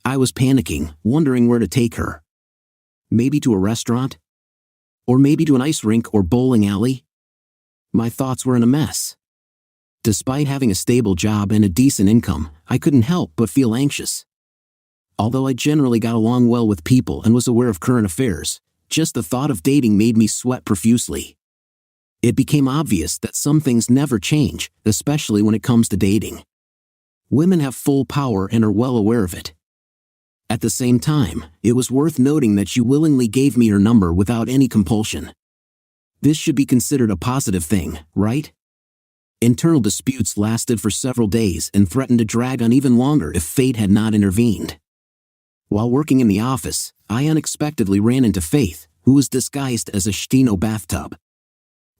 I was panicking, wondering where to take her. Maybe to a restaurant? Or maybe to an ice rink or bowling alley? My thoughts were in a mess. Despite having a stable job and a decent income, I couldn't help but feel anxious. Although I generally got along well with people and was aware of current affairs, just the thought of dating made me sweat profusely. It became obvious that some things never change, especially when it comes to dating. Women have full power and are well aware of it. At the same time, it was worth noting that she willingly gave me her number without any compulsion. This should be considered a positive thing, right? Internal disputes lasted for several days and threatened to drag on even longer if fate had not intervened. While working in the office, I unexpectedly ran into Faith, who was disguised as a Stino bathtub.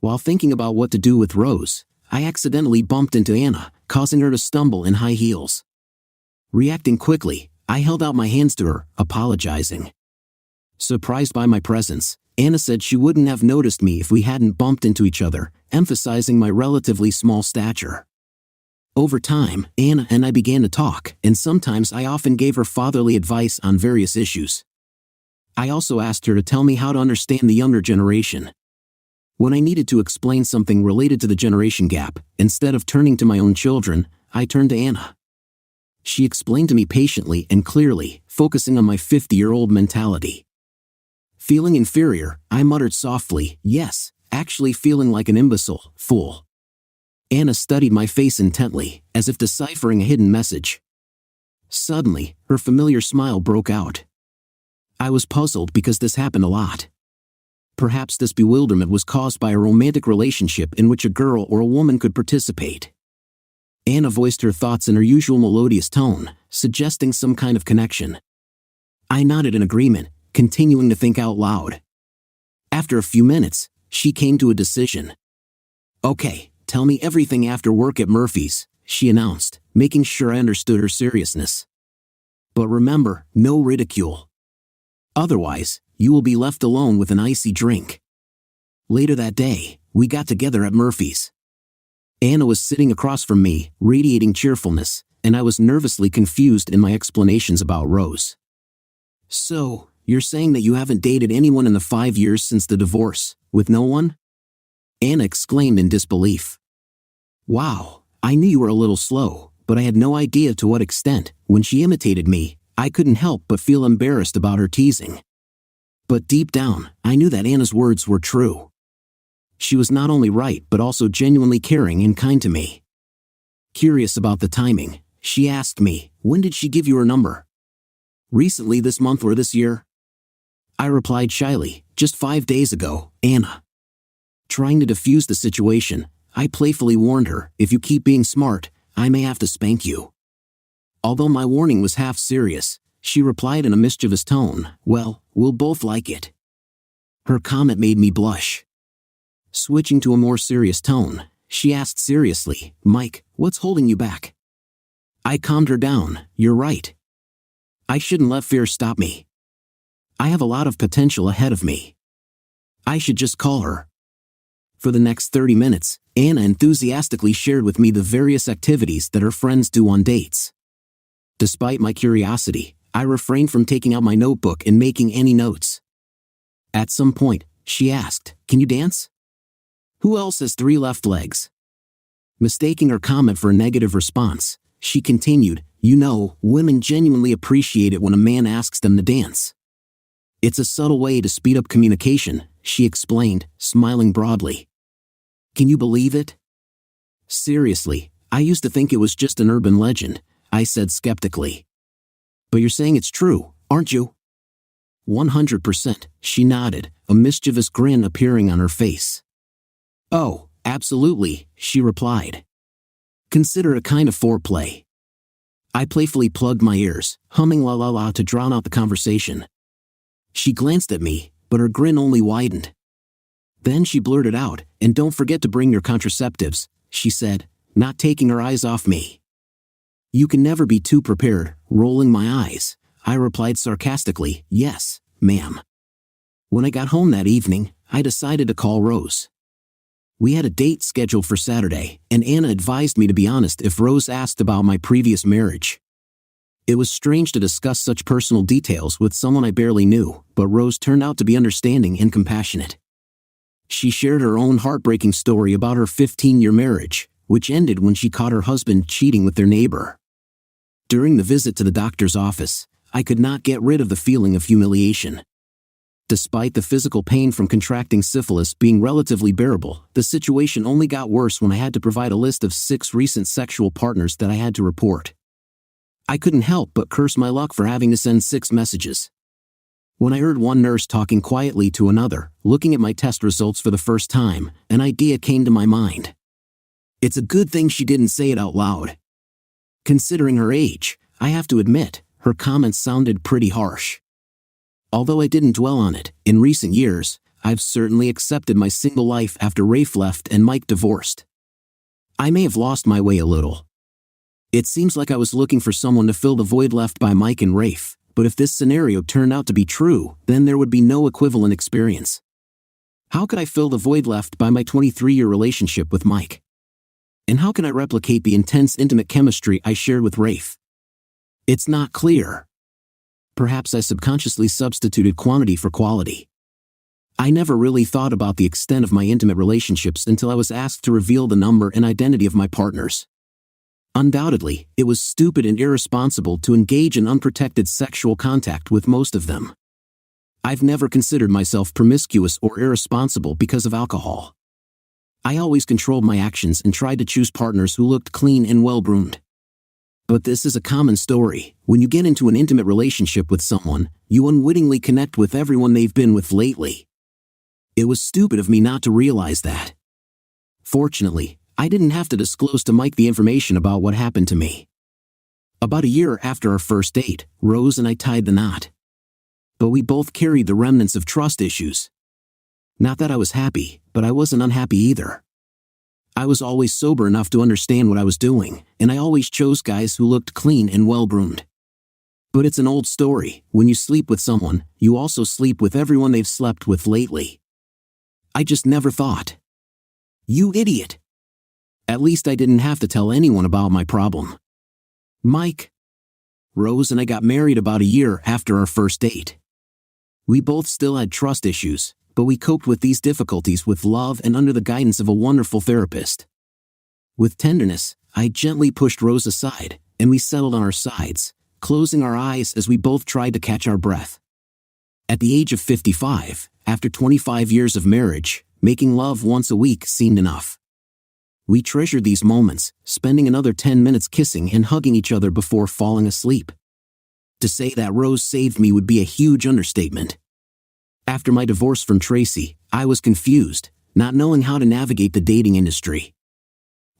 While thinking about what to do with Rose, I accidentally bumped into Anna, causing her to stumble in high heels. Reacting quickly, I held out my hands to her, apologizing. Surprised by my presence, Anna said she wouldn't have noticed me if we hadn't bumped into each other, emphasizing my relatively small stature. Over time, Anna and I began to talk, and sometimes I often gave her fatherly advice on various issues. I also asked her to tell me how to understand the younger generation. When I needed to explain something related to the generation gap, instead of turning to my own children, I turned to Anna. She explained to me patiently and clearly, focusing on my 50-year-old mentality. Feeling inferior, I muttered softly, "Yes, actually feeling like an imbecile, fool." Anna studied my face intently, as if deciphering a hidden message. Suddenly, her familiar smile broke out. I was puzzled because this happened a lot. Perhaps this bewilderment was caused by a romantic relationship in which a girl or a woman could participate. Anna voiced her thoughts in her usual melodious tone, suggesting some kind of connection. I nodded in agreement, continuing to think out loud. After a few minutes, she came to a decision. "Okay, tell me everything after work at Murphy's," she announced, making sure I understood her seriousness. "But remember, no ridicule. Otherwise, you will be left alone with an icy drink." Later that day, we got together at Murphy's. Anna was sitting across from me, radiating cheerfulness, and I was nervously confused in my explanations about Rose. "So, you're saying that you haven't dated anyone in the 5 years since the divorce, with no one?" Anna exclaimed in disbelief. "Wow, I knew you were a little slow, but I had no idea to what extent. When she imitated me, I couldn't help but feel embarrassed about her teasing. But deep down, I knew that Anna's words were true. She was not only right but also genuinely caring and kind to me. Curious about the timing, she asked me, "When did she give you her number?" "Recently, this month or this year?" I replied shyly, "Just 5 days ago, Anna." Trying to defuse the situation, I playfully warned her, "If you keep being smart, I may have to spank you." Although my warning was half serious, she replied in a mischievous tone, "Well, we'll both like it." Her comment made me blush. Switching to a more serious tone, she asked seriously, "Mike, what's holding you back?" I calmed her down. "You're right. I shouldn't let fear stop me. I have a lot of potential ahead of me. I should just call her." For the next 30 minutes, Anna enthusiastically shared with me the various activities that her friends do on dates. Despite my curiosity, I refrained from taking out my notebook and making any notes. At some point, she asked, "Can you dance? Who else has 3 left legs?" Mistaking her comment for a negative response, she continued, "You know, women genuinely appreciate it when a man asks them to dance. It's a subtle way to speed up communication," she explained, smiling broadly. Can you believe it? Seriously, I used to think it was just an urban legend, I said skeptically. But you're saying it's true, aren't you? 100%, she nodded, a mischievous grin appearing on her face. Oh, absolutely, she replied. Consider it kind of foreplay. I playfully plugged my ears, humming la la la to drown out the conversation. She glanced at me, but her grin only widened. Then she blurted out, "And don't forget to bring your contraceptives," she said, not taking her eyes off me. You can never be too prepared, rolling my eyes. I replied sarcastically, "Yes, ma'am." When I got home that evening, I decided to call Rose. We had a date scheduled for Saturday, and Anna advised me to be honest if Rose asked about my previous marriage. It was strange to discuss such personal details with someone I barely knew, but Rose turned out to be understanding and compassionate. She shared her own heartbreaking story about her 15-year marriage, which ended when she caught her husband cheating with their neighbor. During the visit to the doctor's office, I could not get rid of the feeling of humiliation. Despite the physical pain from contracting syphilis being relatively bearable, the situation only got worse when I had to provide a list of 6 recent sexual partners that I had to report. I couldn't help but curse my luck for having to send 6 messages. When I heard one nurse talking quietly to another, looking at my test results for the first time, an idea came to my mind. It's a good thing she didn't say it out loud. Considering her age, I have to admit, her comments sounded pretty harsh. Although I didn't dwell on it, in recent years, I've certainly accepted my single life after Rafe left and Mike divorced. I may have lost my way a little. It seems like I was looking for someone to fill the void left by Mike and Rafe, but if this scenario turned out to be true, then there would be no equivalent experience. How could I fill the void left by my 23-year relationship with Mike? And how can I replicate the intense intimate chemistry I shared with Rafe? It's not clear. Perhaps I subconsciously substituted quantity for quality. I never really thought about the extent of my intimate relationships until I was asked to reveal the number and identity of my partners. Undoubtedly, it was stupid and irresponsible to engage in unprotected sexual contact with most of them. I've never considered myself promiscuous or irresponsible because of alcohol. I always controlled my actions and tried to choose partners who looked clean and well-groomed. But this is a common story. When you get into an intimate relationship with someone, you unwittingly connect with everyone they've been with lately. It was stupid of me not to realize that. Fortunately, I didn't have to disclose to Mike the information about what happened to me. About a year after our first date, Rose and I tied the knot. But we both carried the remnants of trust issues. Not that I was happy, but I wasn't unhappy either. I was always sober enough to understand what I was doing, and I always chose guys who looked clean and well-groomed. But it's an old story. When you sleep with someone, you also sleep with everyone they've slept with lately. I just never thought. You idiot! At least I didn't have to tell anyone about my problem. Mike. Rose and I got married about a year after our first date. We both still had trust issues, but we coped with these difficulties with love and under the guidance of a wonderful therapist. With tenderness, I gently pushed Rose aside, and we settled on our sides, closing our eyes as we both tried to catch our breath. At the age of 55, after 25 years of marriage, making love once a week seemed enough. We treasured these moments, spending another 10 minutes kissing and hugging each other before falling asleep. To say that Rose saved me would be a huge understatement. After my divorce from Tracy, I was confused, not knowing how to navigate the dating industry.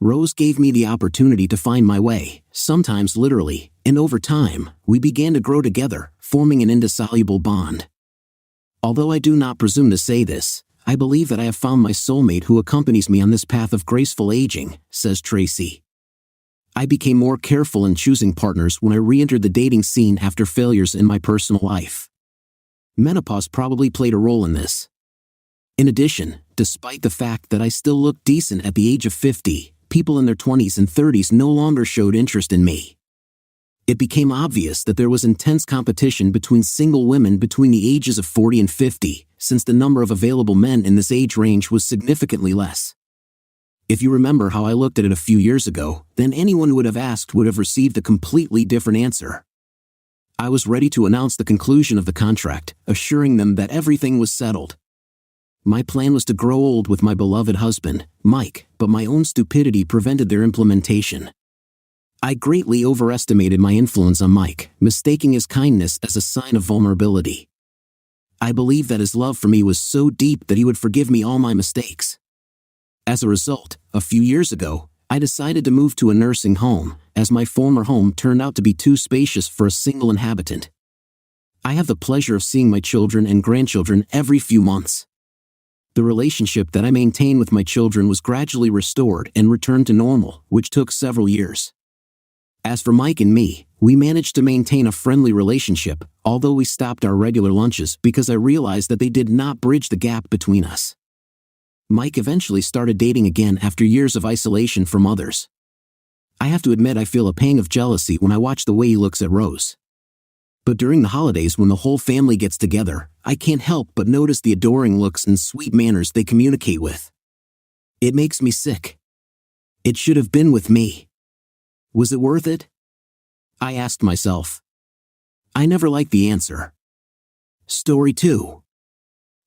Rose gave me the opportunity to find my way, sometimes literally, and over time, we began to grow together, forming an indissoluble bond. Although I do not presume to say this, I believe that I have found my soulmate who accompanies me on this path of graceful aging, says Tracy. I became more careful in choosing partners when I re-entered the dating scene after failures in my personal life. Menopause probably played a role in this. In addition, despite the fact that I still looked decent at the age of 50, people in their 20s and 30s no longer showed interest in me. It became obvious that there was intense competition between single women between the ages of 40 and 50, since the number of available men in this age range was significantly less. If you remember how I looked at it a few years ago, then anyone who would have asked would have received a completely different answer. I was ready to announce the conclusion of the contract, assuring them that everything was settled. My plan was to grow old with my beloved husband, Mike, but my own stupidity prevented their implementation. I greatly overestimated my influence on Mike, mistaking his kindness as a sign of vulnerability. I believed that his love for me was so deep that he would forgive me all my mistakes. As a result, a few years ago, I decided to move to a nursing home, as my former home turned out to be too spacious for a single inhabitant. I have the pleasure of seeing my children and grandchildren every few months. The relationship that I maintain with my children was gradually restored and returned to normal, which took several years. As for Mike and me, we managed to maintain a friendly relationship, although we stopped our regular lunches because I realized that they did not bridge the gap between us. Mike eventually started dating again after years of isolation from others. I have to admit I feel a pang of jealousy when I watch the way he looks at Rose. But during the holidays when the whole family gets together, I can't help but notice the adoring looks and sweet manners they communicate with. It makes me sick. It should have been with me. Was it worth it? I asked myself. I never liked the answer. Story 2.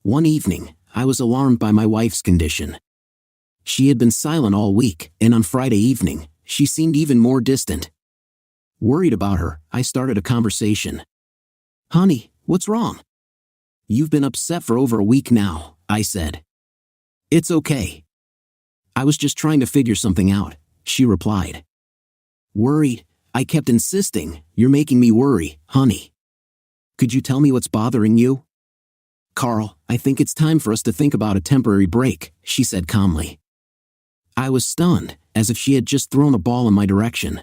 One evening, I was alarmed by my wife's condition. She had been silent all week, and on Friday evening, she seemed even more distant. Worried about her, I started a conversation. Honey, what's wrong? You've been upset for over a week now, I said. It's okay. I was just trying to figure something out, she replied. Worried? I kept insisting, you're making me worry, honey. Could you tell me what's bothering you? Carl, I think it's time for us to think about a temporary break, she said calmly. I was stunned, as if she had just thrown a ball in my direction.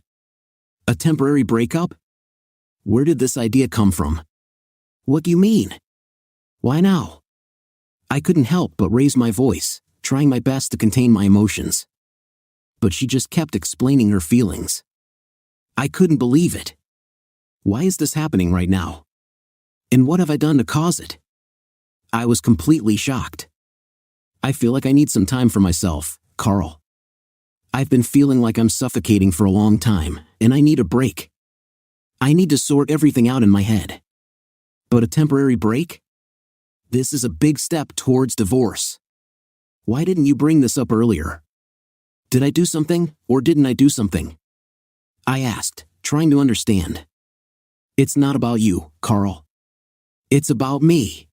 A temporary breakup? Where did this idea come from? What do you mean? Why now? I couldn't help but raise my voice, trying my best to contain my emotions. But she just kept explaining her feelings. I couldn't believe it. Why is this happening right now? And what have I done to cause it? I was completely shocked. I feel like I need some time for myself, Carl. I've been feeling like I'm suffocating for a long time, and I need a break. I need to sort everything out in my head. But a temporary break? This is a big step towards divorce. Why didn't you bring this up earlier? Did I do something, or didn't I do something? I asked, trying to understand. It's not about you, Carl. It's about me.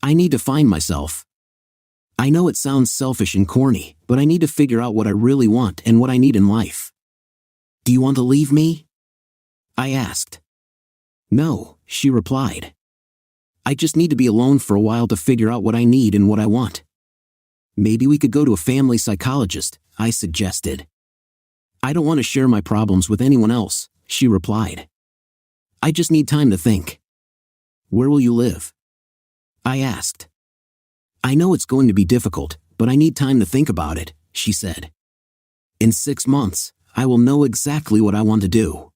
I need to find myself. I know it sounds selfish and corny, but I need to figure out what I really want and what I need in life. Do you want to leave me? I asked. No, she replied. I just need to be alone for a while to figure out what I need and what I want. Maybe we could go to a family psychologist, I suggested. I don't want to share my problems with anyone else, she replied. I just need time to think. Where will you live? I asked. I know it's going to be difficult, but I need time to think about it, she said. In 6 months, I will know exactly what I want to do.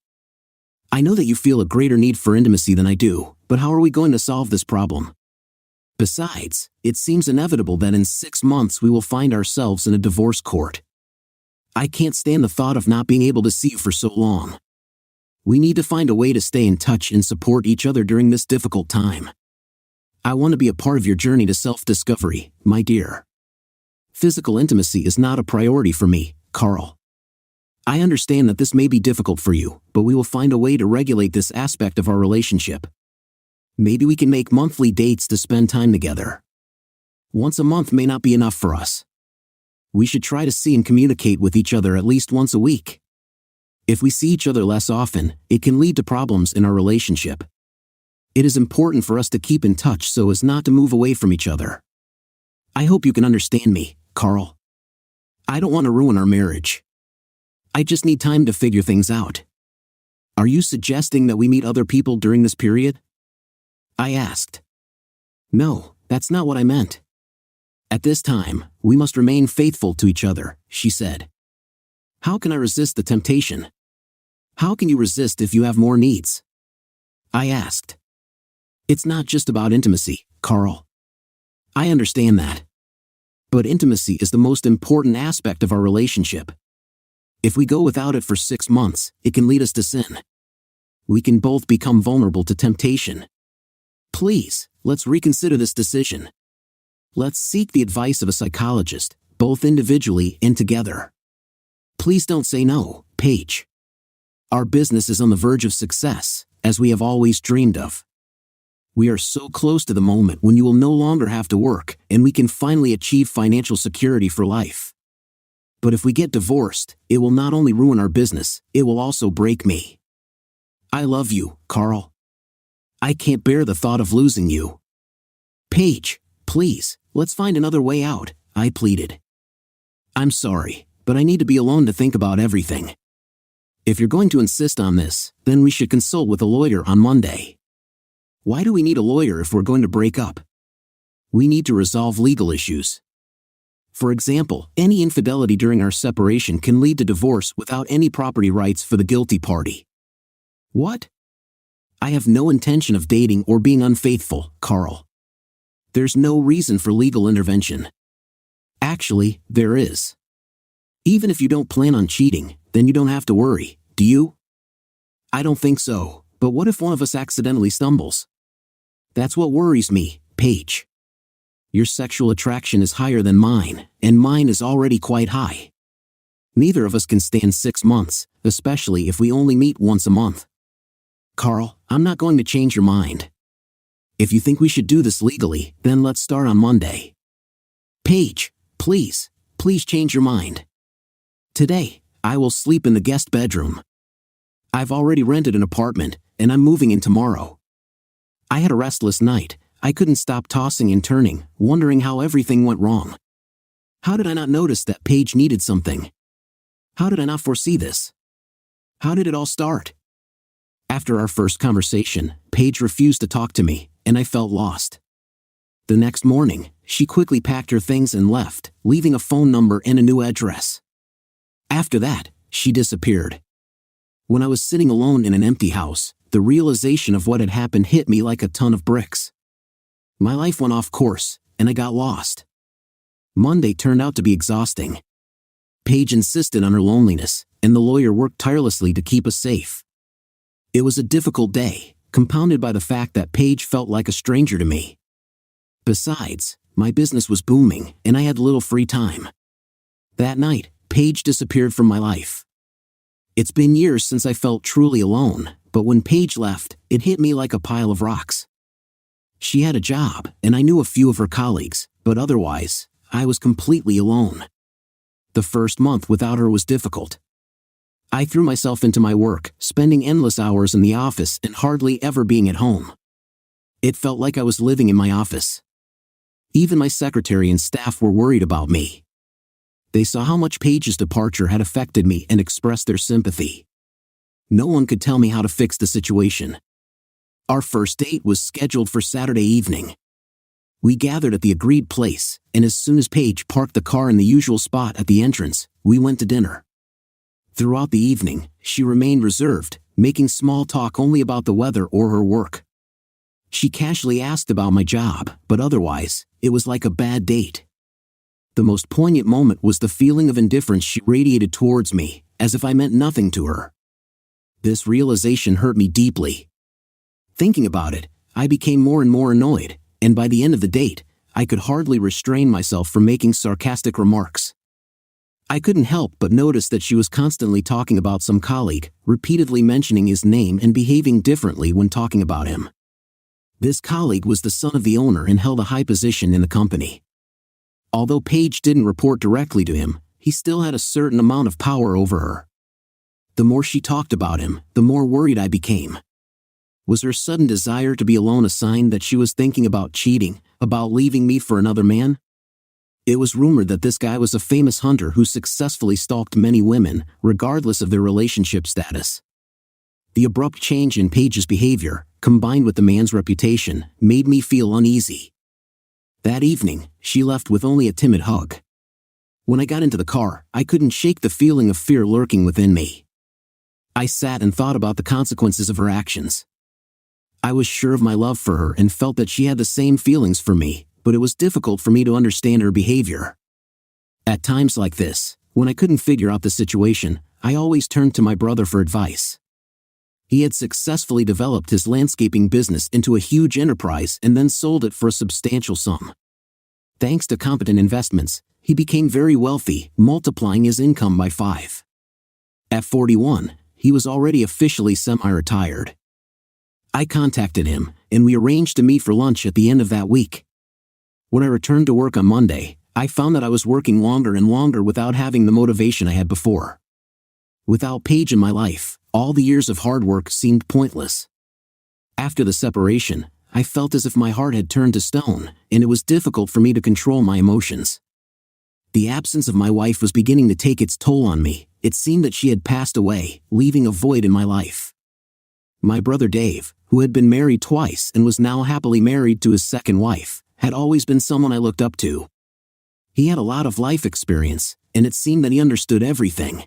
I know that you feel a greater need for intimacy than I do, but how are we going to solve this problem? Besides, it seems inevitable that in 6 months we will find ourselves in a divorce court. I can't stand the thought of not being able to see you for so long. We need to find a way to stay in touch and support each other during this difficult time. I want to be a part of your journey to self-discovery, my dear. Physical intimacy is not a priority for me, Carl. I understand that this may be difficult for you, but we will find a way to regulate this aspect of our relationship. Maybe we can make monthly dates to spend time together. Once a month may not be enough for us. We should try to see and communicate with each other at least once a week. If we see each other less often, it can lead to problems in our relationship. It is important for us to keep in touch so as not to move away from each other. I hope you can understand me, Carl. I don't want to ruin our marriage. I just need time to figure things out. Are you suggesting that we meet other people during this period? I asked. No, that's not what I meant. At this time, we must remain faithful to each other, she said. How can I resist the temptation? How can you resist if you have more needs? I asked. It's not just about intimacy, Carl. I understand that. But intimacy is the most important aspect of our relationship. If we go without it for 6 months, it can lead us to sin. We can both become vulnerable to temptation. Please, let's reconsider this decision. Let's seek the advice of a psychologist, both individually and together. Please don't say no, Paige. Our business is on the verge of success, as we have always dreamed of. We are so close to the moment when you will no longer have to work, and we can finally achieve financial security for life. But if we get divorced, it will not only ruin our business, it will also break me. I love you, Carl. I can't bear the thought of losing you. Paige, please, let's find another way out, I pleaded. I'm sorry, but I need to be alone to think about everything. If you're going to insist on this, then we should consult with a lawyer on Monday. Why do we need a lawyer if we're going to break up? We need to resolve legal issues. For example, any infidelity during our separation can lead to divorce without any property rights for the guilty party. What? I have no intention of dating or being unfaithful, Carl. There's no reason for legal intervention. Actually, there is. Even if you don't plan on cheating, then you don't have to worry, do you? I don't think so, but what if one of us accidentally stumbles? That's what worries me, Paige. Your sexual attraction is higher than mine, and mine is already quite high. Neither of us can stand 6 months, especially if we only meet once a month. Carl, I'm not going to change your mind. If you think we should do this legally, then let's start on Monday. Paige, please change your mind. Today, I will sleep in the guest bedroom. I've already rented an apartment, and I'm moving in tomorrow. I had a restless night. I couldn't stop tossing and turning, wondering how everything went wrong. How did I not notice that Paige needed something? How did I not foresee this? How did it all start? After our first conversation, Paige refused to talk to me, and I felt lost. The next morning, she quickly packed her things and left, leaving a phone number and a new address. After that, she disappeared. When I was sitting alone in an empty house, the realization of what had happened hit me like a ton of bricks. My life went off course, and I got lost. Monday turned out to be exhausting. Paige insisted on her loneliness, and the lawyer worked tirelessly to keep us safe. It was a difficult day, compounded by the fact that Paige felt like a stranger to me. Besides, my business was booming, and I had little free time. That night, Paige disappeared from my life. It's been years since I felt truly alone, but when Paige left, it hit me like a pile of rocks. She had a job, and I knew a few of her colleagues, but otherwise, I was completely alone. The first month without her was difficult. I threw myself into my work, spending endless hours in the office and hardly ever being at home. It felt like I was living in my office. Even my secretary and staff were worried about me. They saw how much Paige's departure had affected me and expressed their sympathy. No one could tell me how to fix the situation. Our first date was scheduled for Saturday evening. We gathered at the agreed place, and as soon as Paige parked the car in the usual spot at the entrance, we went to dinner. Throughout the evening, she remained reserved, making small talk only about the weather or her work. She casually asked about my job, but otherwise, it was like a bad date. The most poignant moment was the feeling of indifference she radiated towards me, as if I meant nothing to her. This realization hurt me deeply. Thinking about it, I became more and more annoyed, and by the end of the date, I could hardly restrain myself from making sarcastic remarks. I couldn't help but notice that she was constantly talking about some colleague, repeatedly mentioning his name and behaving differently when talking about him. This colleague was the son of the owner and held a high position in the company. Although Paige didn't report directly to him, he still had a certain amount of power over her. The more she talked about him, the more worried I became. Was her sudden desire to be alone a sign that she was thinking about cheating, about leaving me for another man? It was rumored that this guy was a famous hunter who successfully stalked many women, regardless of their relationship status. The abrupt change in Paige's behavior, combined with the man's reputation, made me feel uneasy. That evening, she left with only a timid hug. When I got into the car, I couldn't shake the feeling of fear lurking within me. I sat and thought about the consequences of her actions. I was sure of my love for her and felt that she had the same feelings for me, but it was difficult for me to understand her behavior. At times like this, when I couldn't figure out the situation, I always turned to my brother for advice. He had successfully developed his landscaping business into a huge enterprise and then sold it for a substantial sum. Thanks to competent investments, he became very wealthy, multiplying his income by 5. At 41, he was already officially semi-retired. I contacted him, and we arranged to meet for lunch at the end of that week. When I returned to work on Monday, I found that I was working longer and longer without having the motivation I had before. Without Paige in my life, all the years of hard work seemed pointless. After the separation, I felt as if my heart had turned to stone, and it was difficult for me to control my emotions. The absence of my wife was beginning to take its toll on me. It seemed that she had passed away, leaving a void in my life. My brother Dave, who had been married twice and was now happily married to his second wife, had always been someone I looked up to. He had a lot of life experience, and it seemed that he understood everything.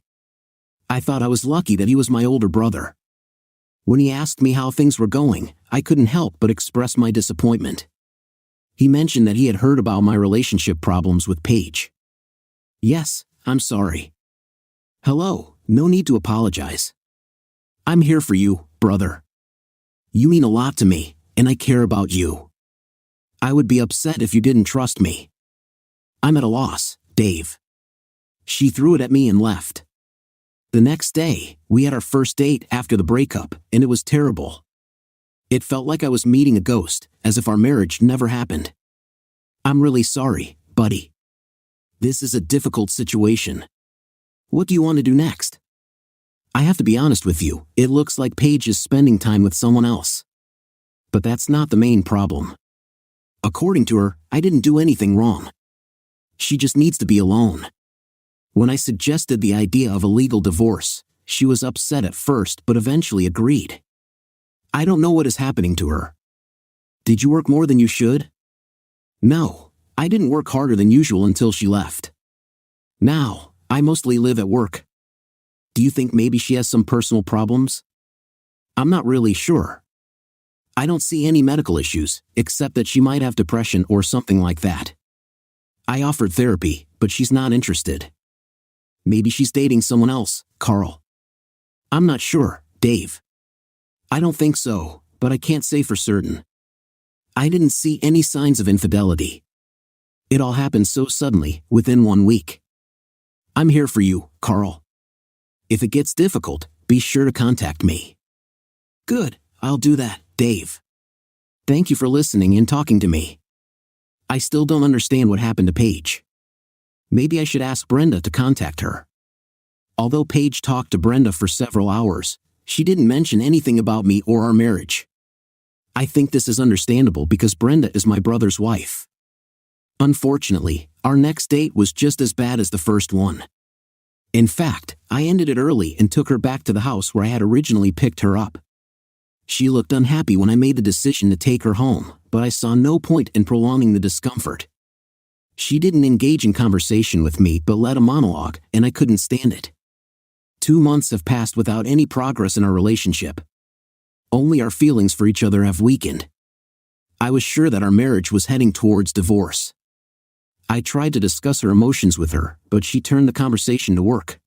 I thought I was lucky that he was my older brother. When he asked me how things were going, I couldn't help but express my disappointment. He mentioned that he had heard about my relationship problems with Paige. Yes, I'm sorry. Hello, no need to apologize. I'm here for you, brother. You mean a lot to me, and I care about you. I would be upset if you didn't trust me. I'm at a loss, Dave. She threw it at me and left. The next day, we had our first date after the breakup, and it was terrible. It felt like I was meeting a ghost, as if our marriage never happened. I'm really sorry, buddy. This is a difficult situation. What do you want to do next? I have to be honest with you, it looks like Paige is spending time with someone else. But that's not the main problem. According to her, I didn't do anything wrong. She just needs to be alone. When I suggested the idea of a legal divorce, she was upset at first but eventually agreed. I don't know what is happening to her. Did you work more than you should? No, I didn't work harder than usual until she left. Now, I mostly live at work. Do you think maybe she has some personal problems? I'm not really sure. I don't see any medical issues, except that she might have depression or something like that. I offered therapy, but she's not interested. Maybe she's dating someone else, Carl. I'm not sure, Dave. I don't think so, but I can't say for certain. I didn't see any signs of infidelity. It all happened so suddenly, within 1 week. I'm here for you, Carl. If it gets difficult, be sure to contact me. Good, I'll do that, Dave. Thank you for listening and talking to me. I still don't understand what happened to Paige. Maybe I should ask Brenda to contact her. Although Paige talked to Brenda for several hours, she didn't mention anything about me or our marriage. I think this is understandable because Brenda is my brother's wife. Unfortunately, our next date was just as bad as the first one. In fact, I ended it early and took her back to the house where I had originally picked her up. She looked unhappy when I made the decision to take her home, but I saw no point in prolonging the discomfort. She didn't engage in conversation with me but led a monologue, and I couldn't stand it. 2 months have passed without any progress in our relationship. Only our feelings for each other have weakened. I was sure that our marriage was heading towards divorce. I tried to discuss her emotions with her, but she turned the conversation to work.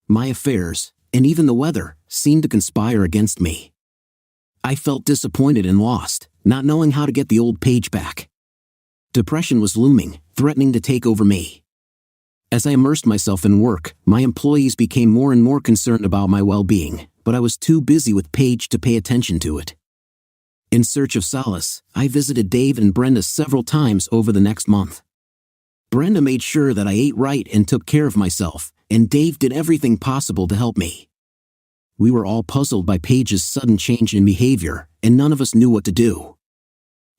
My affairs, and even the weather, seemed to conspire against me. I felt disappointed and lost, not knowing how to get the old Paige back. Depression was looming, threatening to take over me. As I immersed myself in work, my employees became more and more concerned about my well-being, but I was too busy with Paige to pay attention to it. In search of solace, I visited Dave and Brenda several times over the next month. Brenda made sure that I ate right and took care of myself, and Dave did everything possible to help me. We were all puzzled by Paige's sudden change in behavior, and none of us knew what to do.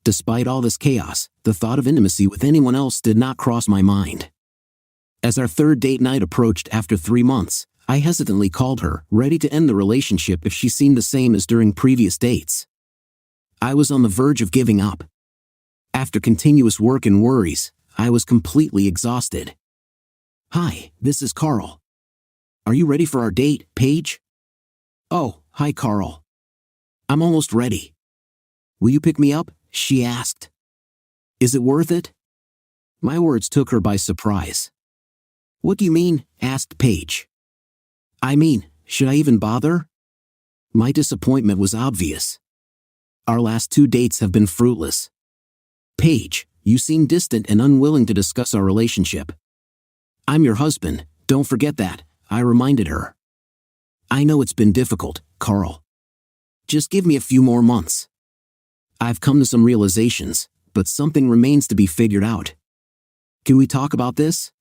Despite all this chaos, the thought of intimacy with anyone else did not cross my mind. As our third date night approached after 3 months, I hesitantly called her, ready to end the relationship if she seemed the same as during previous dates. I was on the verge of giving up. After continuous work and worries, I was completely exhausted. "Hi, this is Carl. Are you ready for our date, Paige?" "Oh, hi Carl. I'm almost ready. Will you pick me up?" she asked. "Is it worth it?" My words took her by surprise. "What do you mean?" asked Paige. "I mean, should I even bother?" My disappointment was obvious. Our last 2 dates have been fruitless. "Paige, you seem distant and unwilling to discuss our relationship." "I'm your husband, don't forget that," I reminded her. "I know it's been difficult, Carl. Just give me a few more months. I've come to some realizations, but something remains to be figured out. Can we talk about this?"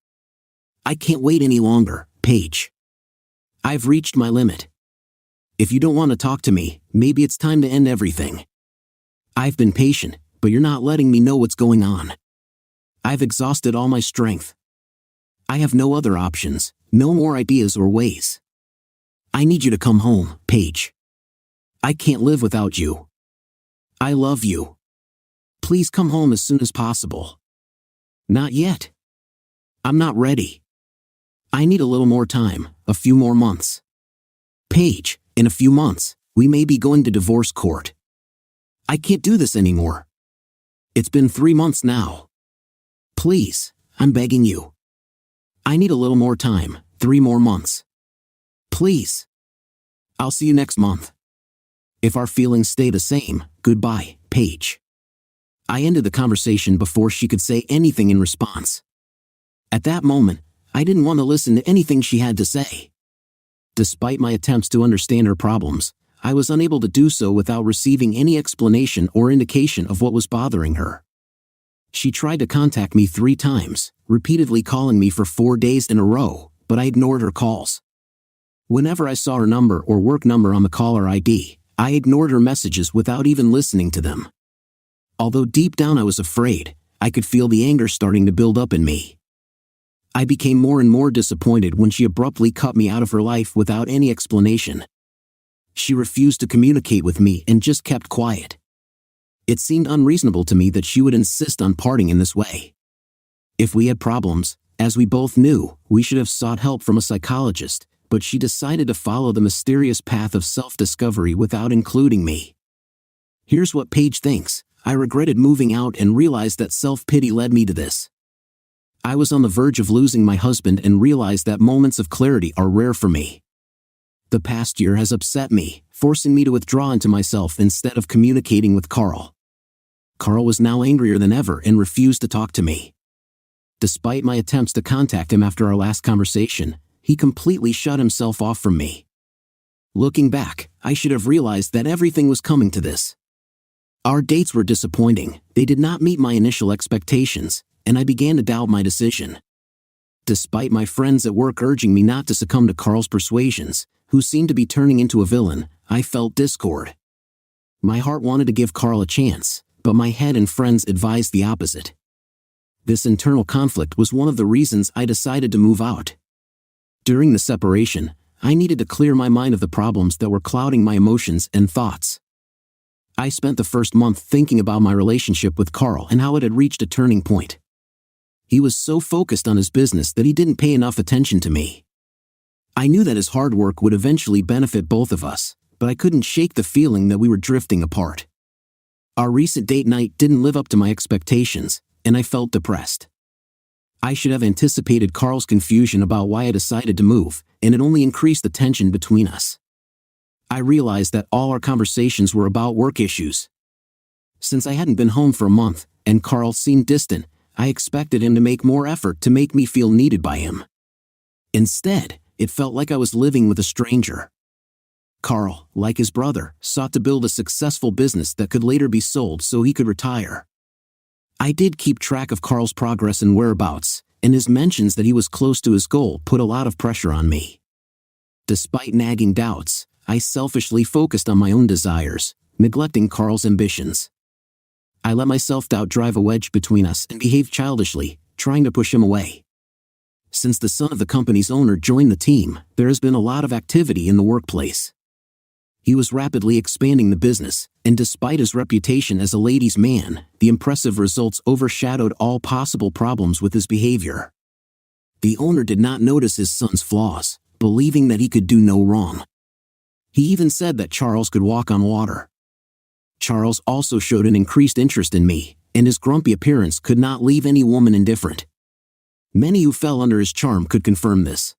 "I can't wait any longer, Paige. I've reached my limit. If you don't want to talk to me, maybe it's time to end everything. I've been patient, but you're not letting me know what's going on. I've exhausted all my strength. I have no other options, no more ideas or ways. I need you to come home, Paige. I can't live without you. I love you. Please come home as soon as possible." "Not yet. I'm not ready. I need a little more time, a few more months. Paige, in a few months, we may be going to divorce court. I can't do this anymore. It's been 3 months now. Please, I'm begging you. I need a little more time, 3 more months. Please. I'll see you next month. If our feelings stay the same, goodbye, Paige." I ended the conversation before she could say anything in response. At that moment, I didn't want to listen to anything she had to say. Despite my attempts to understand her problems, I was unable to do so without receiving any explanation or indication of what was bothering her. She tried to contact me 3 times, repeatedly calling me for 4 days in a row, but I ignored her calls. Whenever I saw her number or work number on the caller ID, I ignored her messages without even listening to them. Although deep down I was afraid, I could feel the anger starting to build up in me. I became more and more disappointed when she abruptly cut me out of her life without any explanation. She refused to communicate with me and just kept quiet. It seemed unreasonable to me that she would insist on parting in this way. If we had problems, as we both knew, we should have sought help from a psychologist, but she decided to follow the mysterious path of self-discovery without including me. Here's what Paige thinks: I regretted moving out and realized that self-pity led me to this. I was on the verge of losing my husband and realized that moments of clarity are rare for me. The past year has upset me, forcing me to withdraw into myself instead of communicating with Carl. Carl was now angrier than ever and refused to talk to me. Despite my attempts to contact him after our last conversation, he completely shut himself off from me. Looking back, I should have realized that everything was coming to this. Our dates were disappointing, they did not meet my initial expectations, and I began to doubt my decision. Despite my friends at work urging me not to succumb to Carl's persuasions, who seemed to be turning into a villain, I felt discord. My heart wanted to give Carl a chance, but my head and friends advised the opposite. This internal conflict was one of the reasons I decided to move out. During the separation, I needed to clear my mind of the problems that were clouding my emotions and thoughts. I spent the first month thinking about my relationship with Carl and how it had reached a turning point. He was so focused on his business that he didn't pay enough attention to me. I knew that his hard work would eventually benefit both of us, but I couldn't shake the feeling that we were drifting apart. Our recent date night didn't live up to my expectations, and I felt depressed. I should have anticipated Carl's confusion about why I decided to move, and it only increased the tension between us. I realized that all our conversations were about work issues. Since I hadn't been home for a month, and Carl seemed distant, I expected him to make more effort to make me feel needed by him. Instead, it felt like I was living with a stranger. Carl, like his brother, sought to build a successful business that could later be sold so he could retire. I did keep track of Carl's progress and whereabouts, and his mentions that he was close to his goal put a lot of pressure on me. Despite nagging doubts, I selfishly focused on my own desires, neglecting Carl's ambitions. I let my self-doubt drive a wedge between us and behaved childishly, trying to push him away. Since the son of the company's owner joined the team, there has been a lot of activity in the workplace. He was rapidly expanding the business, and despite his reputation as a ladies' man, the impressive results overshadowed all possible problems with his behavior. The owner did not notice his son's flaws, believing that he could do no wrong. He even said that Charles could walk on water. Charles also showed an increased interest in me, and his grumpy appearance could not leave any woman indifferent. Many who fell under his charm could confirm this.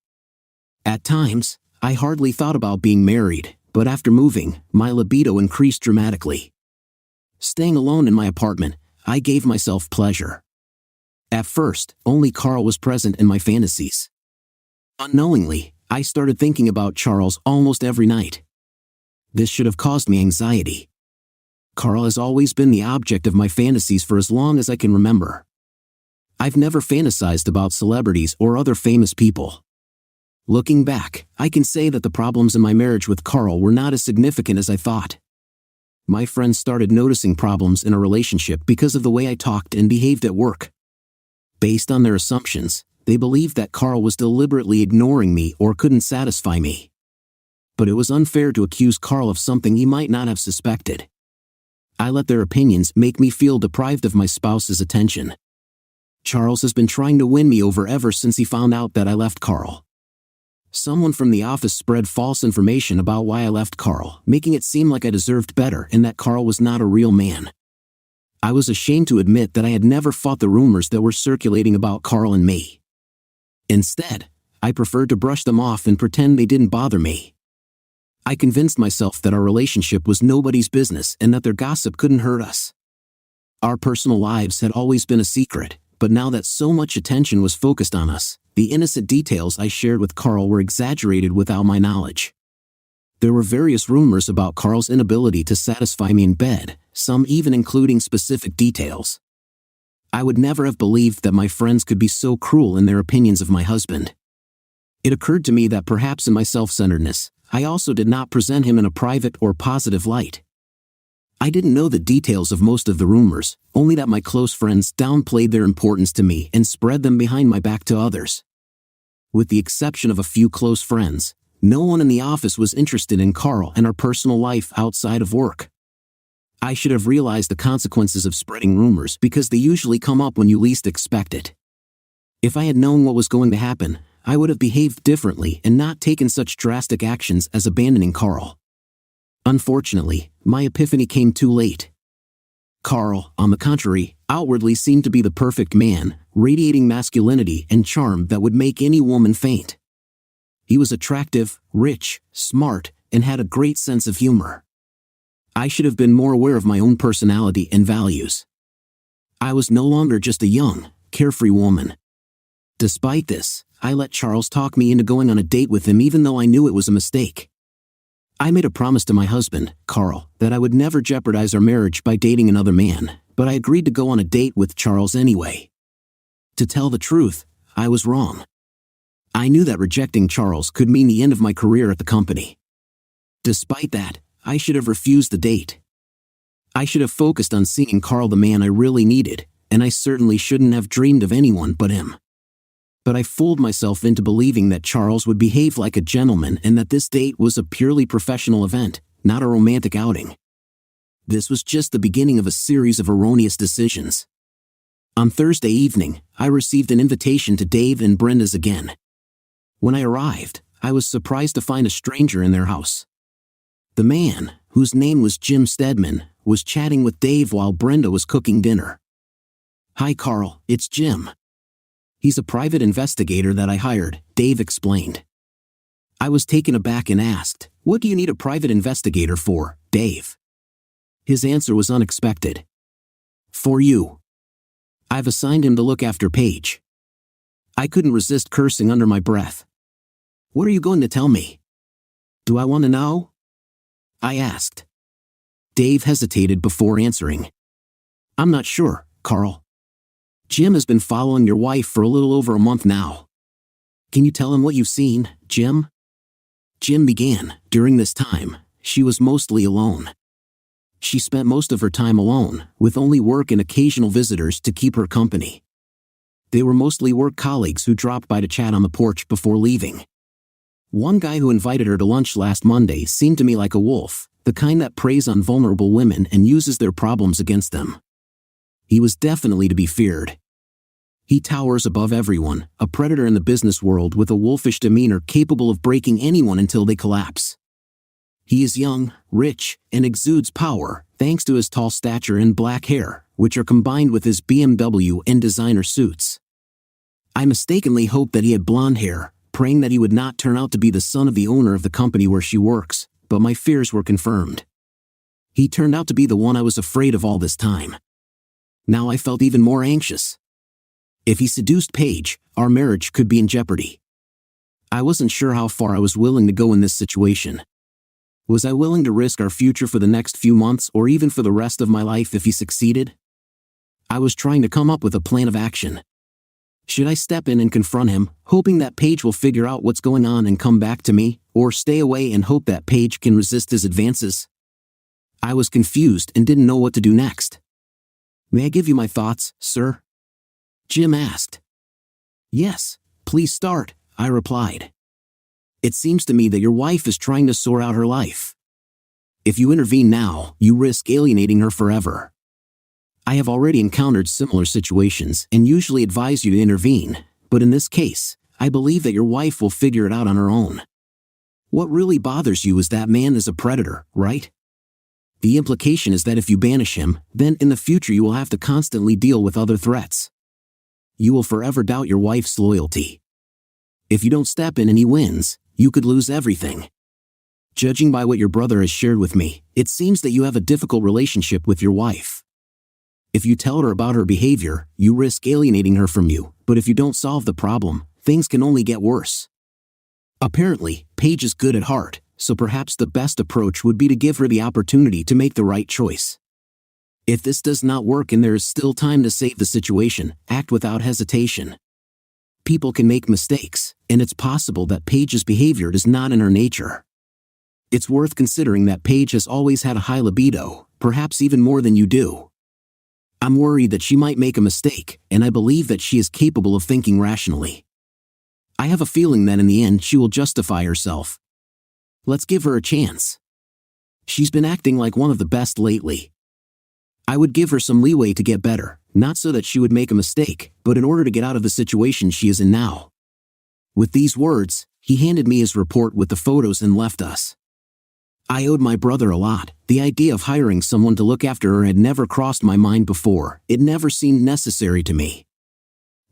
At times, I hardly thought about being married, but after moving, my libido increased dramatically. Staying alone in my apartment, I gave myself pleasure. At first, only Carl was present in my fantasies. Unknowingly, I started thinking about Charles almost every night. This should have caused me anxiety. Carl has always been the object of my fantasies for as long as I can remember. I've never fantasized about celebrities or other famous people. Looking back, I can say that the problems in my marriage with Carl were not as significant as I thought. My friends started noticing problems in our relationship because of the way I talked and behaved at work. Based on their assumptions, they believed that Carl was deliberately ignoring me or couldn't satisfy me. But it was unfair to accuse Carl of something he might not have suspected. I let their opinions make me feel deprived of my spouse's attention. Charles has been trying to win me over ever since he found out that I left Carl. Someone from the office spread false information about why I left Carl, making it seem like I deserved better and that Carl was not a real man. I was ashamed to admit that I had never fought the rumors that were circulating about Carl and me. Instead, I preferred to brush them off and pretend they didn't bother me. I convinced myself that our relationship was nobody's business and that their gossip couldn't hurt us. Our personal lives had always been a secret, but now that so much attention was focused on us, the innocent details I shared with Carl were exaggerated without my knowledge. There were various rumors about Carl's inability to satisfy me in bed, some even including specific details. I would never have believed that my friends could be so cruel in their opinions of my husband. It occurred to me that perhaps in my self-centeredness, I also did not present him in a private or positive light. I didn't know the details of most of the rumors, only that my close friends downplayed their importance to me and spread them behind my back to others. With the exception of a few close friends, no one in the office was interested in Carl and our personal life outside of work. I should have realized the consequences of spreading rumors because they usually come up when you least expect it. If I had known what was going to happen, I would have behaved differently and not taken such drastic actions as abandoning Carl. Unfortunately, my epiphany came too late. Carl, on the contrary, outwardly seemed to be the perfect man, radiating masculinity and charm that would make any woman faint. He was attractive, rich, smart, and had a great sense of humor. I should have been more aware of my own personality and values. I was no longer just a young, carefree woman. Despite this, I let Charles talk me into going on a date with him even though I knew it was a mistake. I made a promise to my husband, Carl, that I would never jeopardize our marriage by dating another man, but I agreed to go on a date with Charles anyway. To tell the truth, I was wrong. I knew that rejecting Charles could mean the end of my career at the company. Despite that, I should have refused the date. I should have focused on seeing Carl the man I really needed, and I certainly shouldn't have dreamed of anyone but him. But I fooled myself into believing that Charles would behave like a gentleman and that this date was a purely professional event, not a romantic outing. This was just the beginning of a series of erroneous decisions. On Thursday evening, I received an invitation to Dave and Brenda's again. When I arrived, I was surprised to find a stranger in their house. The man, whose name was Jim Stedman, was chatting with Dave while Brenda was cooking dinner. "Hi Carl, it's Jim. He's a private investigator that I hired," Dave explained. I was taken aback and asked, "What do you need a private investigator for, Dave?" His answer was unexpected. "For you. I've assigned him to look after Paige." I couldn't resist cursing under my breath. "What are you going to tell me?" "Do I want to know?" I asked. Dave hesitated before answering. "I'm not sure, Carl." Jim has been following your wife for a little over a month now. Can you tell him what you've seen, Jim? Jim began. During this time, she was mostly alone. She spent most of her time alone, with only work and occasional visitors to keep her company. They were mostly work colleagues who dropped by to chat on the porch before leaving. One guy who invited her to lunch last Monday seemed to me like a wolf, the kind that preys on vulnerable women and uses their problems against them. He was definitely to be feared. He towers above everyone, a predator in the business world with a wolfish demeanor capable of breaking anyone until they collapse. He is young, rich, and exudes power, thanks to his tall stature and black hair, which are combined with his BMW and designer suits. I mistakenly hoped that he had blonde hair, praying that he would not turn out to be the son of the owner of the company where she works, but my fears were confirmed. He turned out to be the one I was afraid of all this time. Now I felt even more anxious. If he seduced Paige, our marriage could be in jeopardy. I wasn't sure how far I was willing to go in this situation. Was I willing to risk our future for the next few months or even for the rest of my life if he succeeded? I was trying to come up with a plan of action. Should I step in and confront him, hoping that Paige will figure out what's going on and come back to me, or stay away and hope that Paige can resist his advances? I was confused and didn't know what to do next. May I give you my thoughts, sir? Jim asked. Yes, please start, I replied. It seems to me that your wife is trying to sort out her life. If you intervene now, you risk alienating her forever. I have already encountered similar situations and usually advise you to intervene, but in this case, I believe that your wife will figure it out on her own. What really bothers you is that man is a predator, right? The implication is that if you banish him, then in the future you will have to constantly deal with other threats. You will forever doubt your wife's loyalty. If you don't step in and he wins, you could lose everything. Judging by what your brother has shared with me, it seems that you have a difficult relationship with your wife. If you tell her about her behavior, you risk alienating her from you, but if you don't solve the problem, things can only get worse. Apparently, Paige is good at heart, so perhaps the best approach would be to give her the opportunity to make the right choice. If this does not work and there is still time to save the situation, act without hesitation. People can make mistakes, and it's possible that Paige's behavior is not in her nature. It's worth considering that Paige has always had a high libido, perhaps even more than you do. I'm worried that she might make a mistake, and I believe that she is capable of thinking rationally. I have a feeling that in the end she will justify herself. Let's give her a chance. She's been acting like one of the best lately. I would give her some leeway to get better, not so that she would make a mistake, but in order to get out of the situation she is in now. With these words, he handed me his report with the photos and left us. I owed my brother a lot. The idea of hiring someone to look after her had never crossed my mind before. It never seemed necessary to me.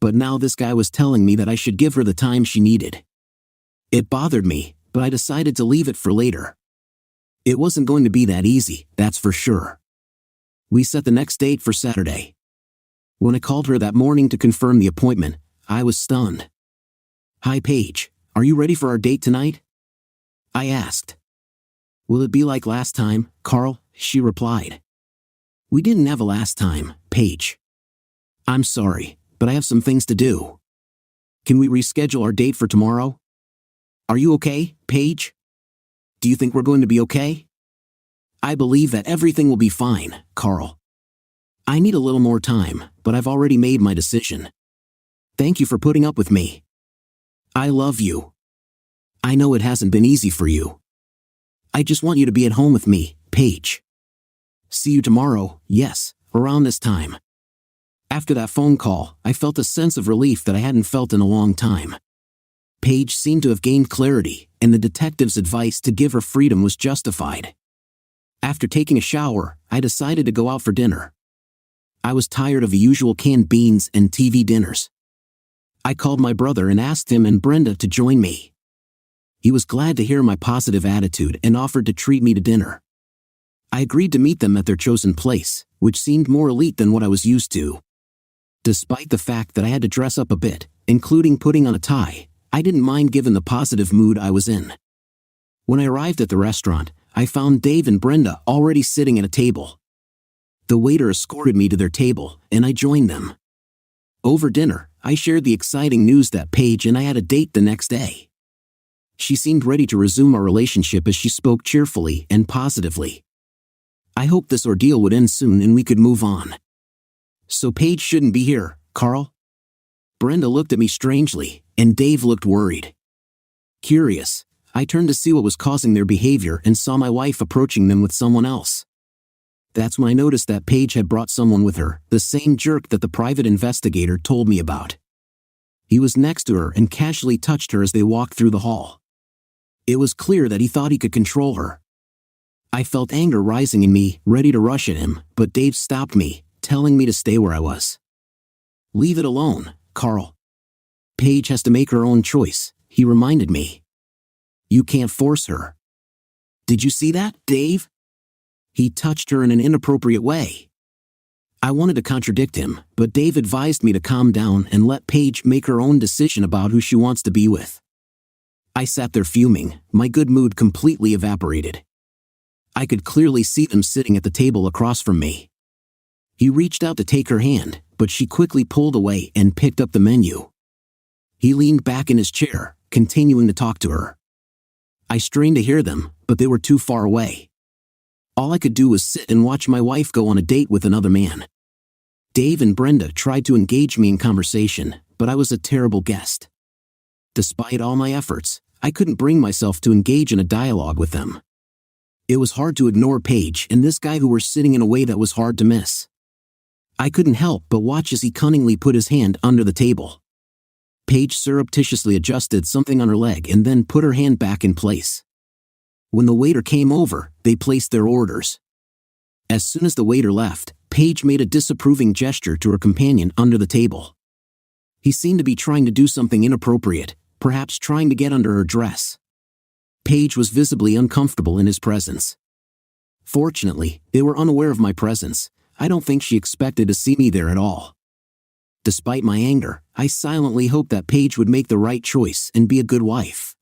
But now this guy was telling me that I should give her the time she needed. It bothered me, but I decided to leave it for later. It wasn't going to be that easy, that's for sure. We set the next date for Saturday. When I called her that morning to confirm the appointment, I was stunned. "Hi Paige, are you ready for our date tonight?" I asked. "Will it be like last time, Carl?" she replied. "We didn't have a last time, Paige. I'm sorry, but I have some things to do. Can we reschedule our date for tomorrow? Are you okay, Paige? Do you think we're going to be okay?" "I believe that everything will be fine, Carl. I need a little more time, but I've already made my decision. Thank you for putting up with me. I love you. I know it hasn't been easy for you. I just want you to be at home with me, Paige. See you tomorrow, yes, around this time." After that phone call, I felt a sense of relief that I hadn't felt in a long time. Paige seemed to have gained clarity, and the detective's advice to give her freedom was justified. After taking a shower, I decided to go out for dinner. I was tired of the usual canned beans and TV dinners. I called my brother and asked him and Brenda to join me. He was glad to hear my positive attitude and offered to treat me to dinner. I agreed to meet them at their chosen place, which seemed more elite than what I was used to. Despite the fact that I had to dress up a bit, including putting on a tie, I didn't mind given the positive mood I was in. When I arrived at the restaurant, I found Dave and Brenda already sitting at a table. The waiter escorted me to their table, and I joined them. Over dinner, I shared the exciting news that Paige and I had a date the next day. She seemed ready to resume our relationship as she spoke cheerfully and positively. I hoped this ordeal would end soon and we could move on. So Paige shouldn't be here, Carl? Brenda looked at me strangely, and Dave looked worried. Curious, I turned to see what was causing their behavior and saw my wife approaching them with someone else. That's when I noticed that Paige had brought someone with her, the same jerk that the private investigator told me about. He was next to her and casually touched her as they walked through the hall. It was clear that he thought he could control her. I felt anger rising in me, ready to rush at him, but Dave stopped me, telling me to stay where I was. Leave it alone, Carl. Paige has to make her own choice, he reminded me. You can't force her. Did you see that, Dave? He touched her in an inappropriate way. I wanted to contradict him, but Dave advised me to calm down and let Paige make her own decision about who she wants to be with. I sat there fuming, my good mood completely evaporated. I could clearly see them sitting at the table across from me. He reached out to take her hand, but she quickly pulled away and picked up the menu. He leaned back in his chair, continuing to talk to her. I strained to hear them, but they were too far away. All I could do was sit and watch my wife go on a date with another man. Dave and Brenda tried to engage me in conversation, but I was a terrible guest. Despite all my efforts, I couldn't bring myself to engage in a dialogue with them. It was hard to ignore Paige and this guy who were sitting in a way that was hard to miss. I couldn't help but watch as he cunningly put his hand under the table. Paige surreptitiously adjusted something on her leg and then put her hand back in place. When the waiter came over, they placed their orders. As soon as the waiter left, Paige made a disapproving gesture to her companion under the table. He seemed to be trying to do something inappropriate, perhaps trying to get under her dress. Paige was visibly uncomfortable in his presence. Fortunately, they were unaware of my presence. I don't think she expected to see me there at all. Despite my anger, I silently hoped that Paige would make the right choice and be a good wife.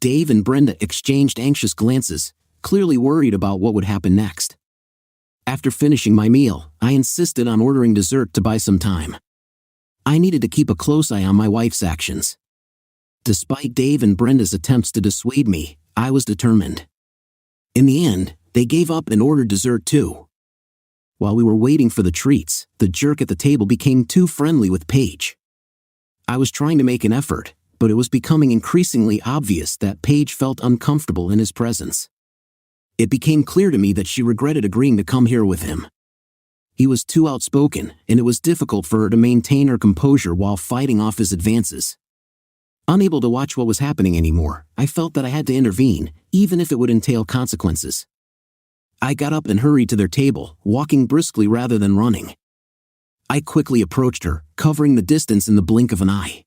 Dave and Brenda exchanged anxious glances, clearly worried about what would happen next. After finishing my meal, I insisted on ordering dessert to buy some time. I needed to keep a close eye on my wife's actions. Despite Dave and Brenda's attempts to dissuade me, I was determined. In the end, they gave up and ordered dessert too. While we were waiting for the treats, the jerk at the table became too friendly with Paige. I was trying to make an effort, but it was becoming increasingly obvious that Paige felt uncomfortable in his presence. It became clear to me that she regretted agreeing to come here with him. He was too outspoken, and it was difficult for her to maintain her composure while fighting off his advances. Unable to watch what was happening anymore, I felt that I had to intervene, even if it would entail consequences. I got up and hurried to their table, walking briskly rather than running. I quickly approached her, covering the distance in the blink of an eye.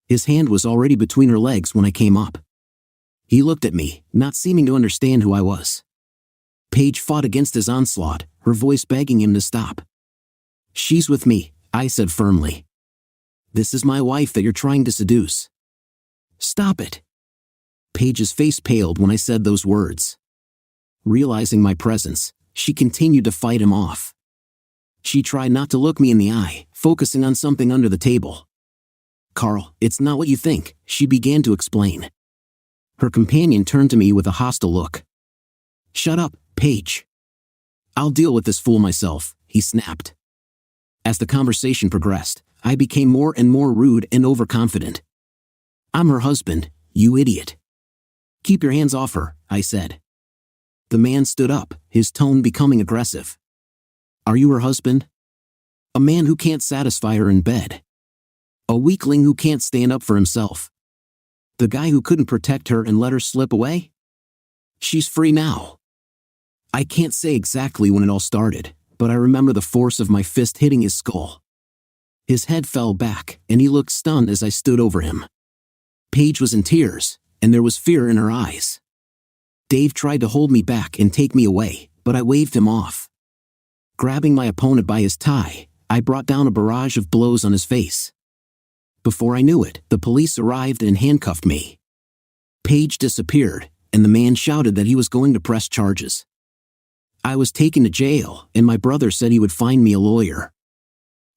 His hand was already between her legs when I came up. He looked at me, not seeming to understand who I was. Paige fought against his onslaught, her voice begging him to stop. "She's with me," I said firmly. "This is my wife that you're trying to seduce." "Stop it." Paige's face paled when I said those words. Realizing my presence, she continued to fight him off. She tried not to look me in the eye, focusing on something under the table. "Carl, it's not what you think," she began to explain. Her companion turned to me with a hostile look. "Shut up, Paige. I'll deal with this fool myself," he snapped. As the conversation progressed, I became more and more rude and overconfident. "I'm her husband, you idiot." "Keep your hands off her," I said. The man stood up, his tone becoming aggressive. "Are you her husband? A man who can't satisfy her in bed? A weakling who can't stand up for himself? The guy who couldn't protect her and let her slip away? She's free now." I can't say exactly when it all started, but I remember the force of my fist hitting his skull. His head fell back, and he looked stunned as I stood over him. Paige was in tears, and there was fear in her eyes. Dave tried to hold me back and take me away, but I waved him off. Grabbing my opponent by his tie, I brought down a barrage of blows on his face. Before I knew it, the police arrived and handcuffed me. Paige disappeared, and the man shouted that he was going to press charges. I was taken to jail, and my brother said he would find me a lawyer.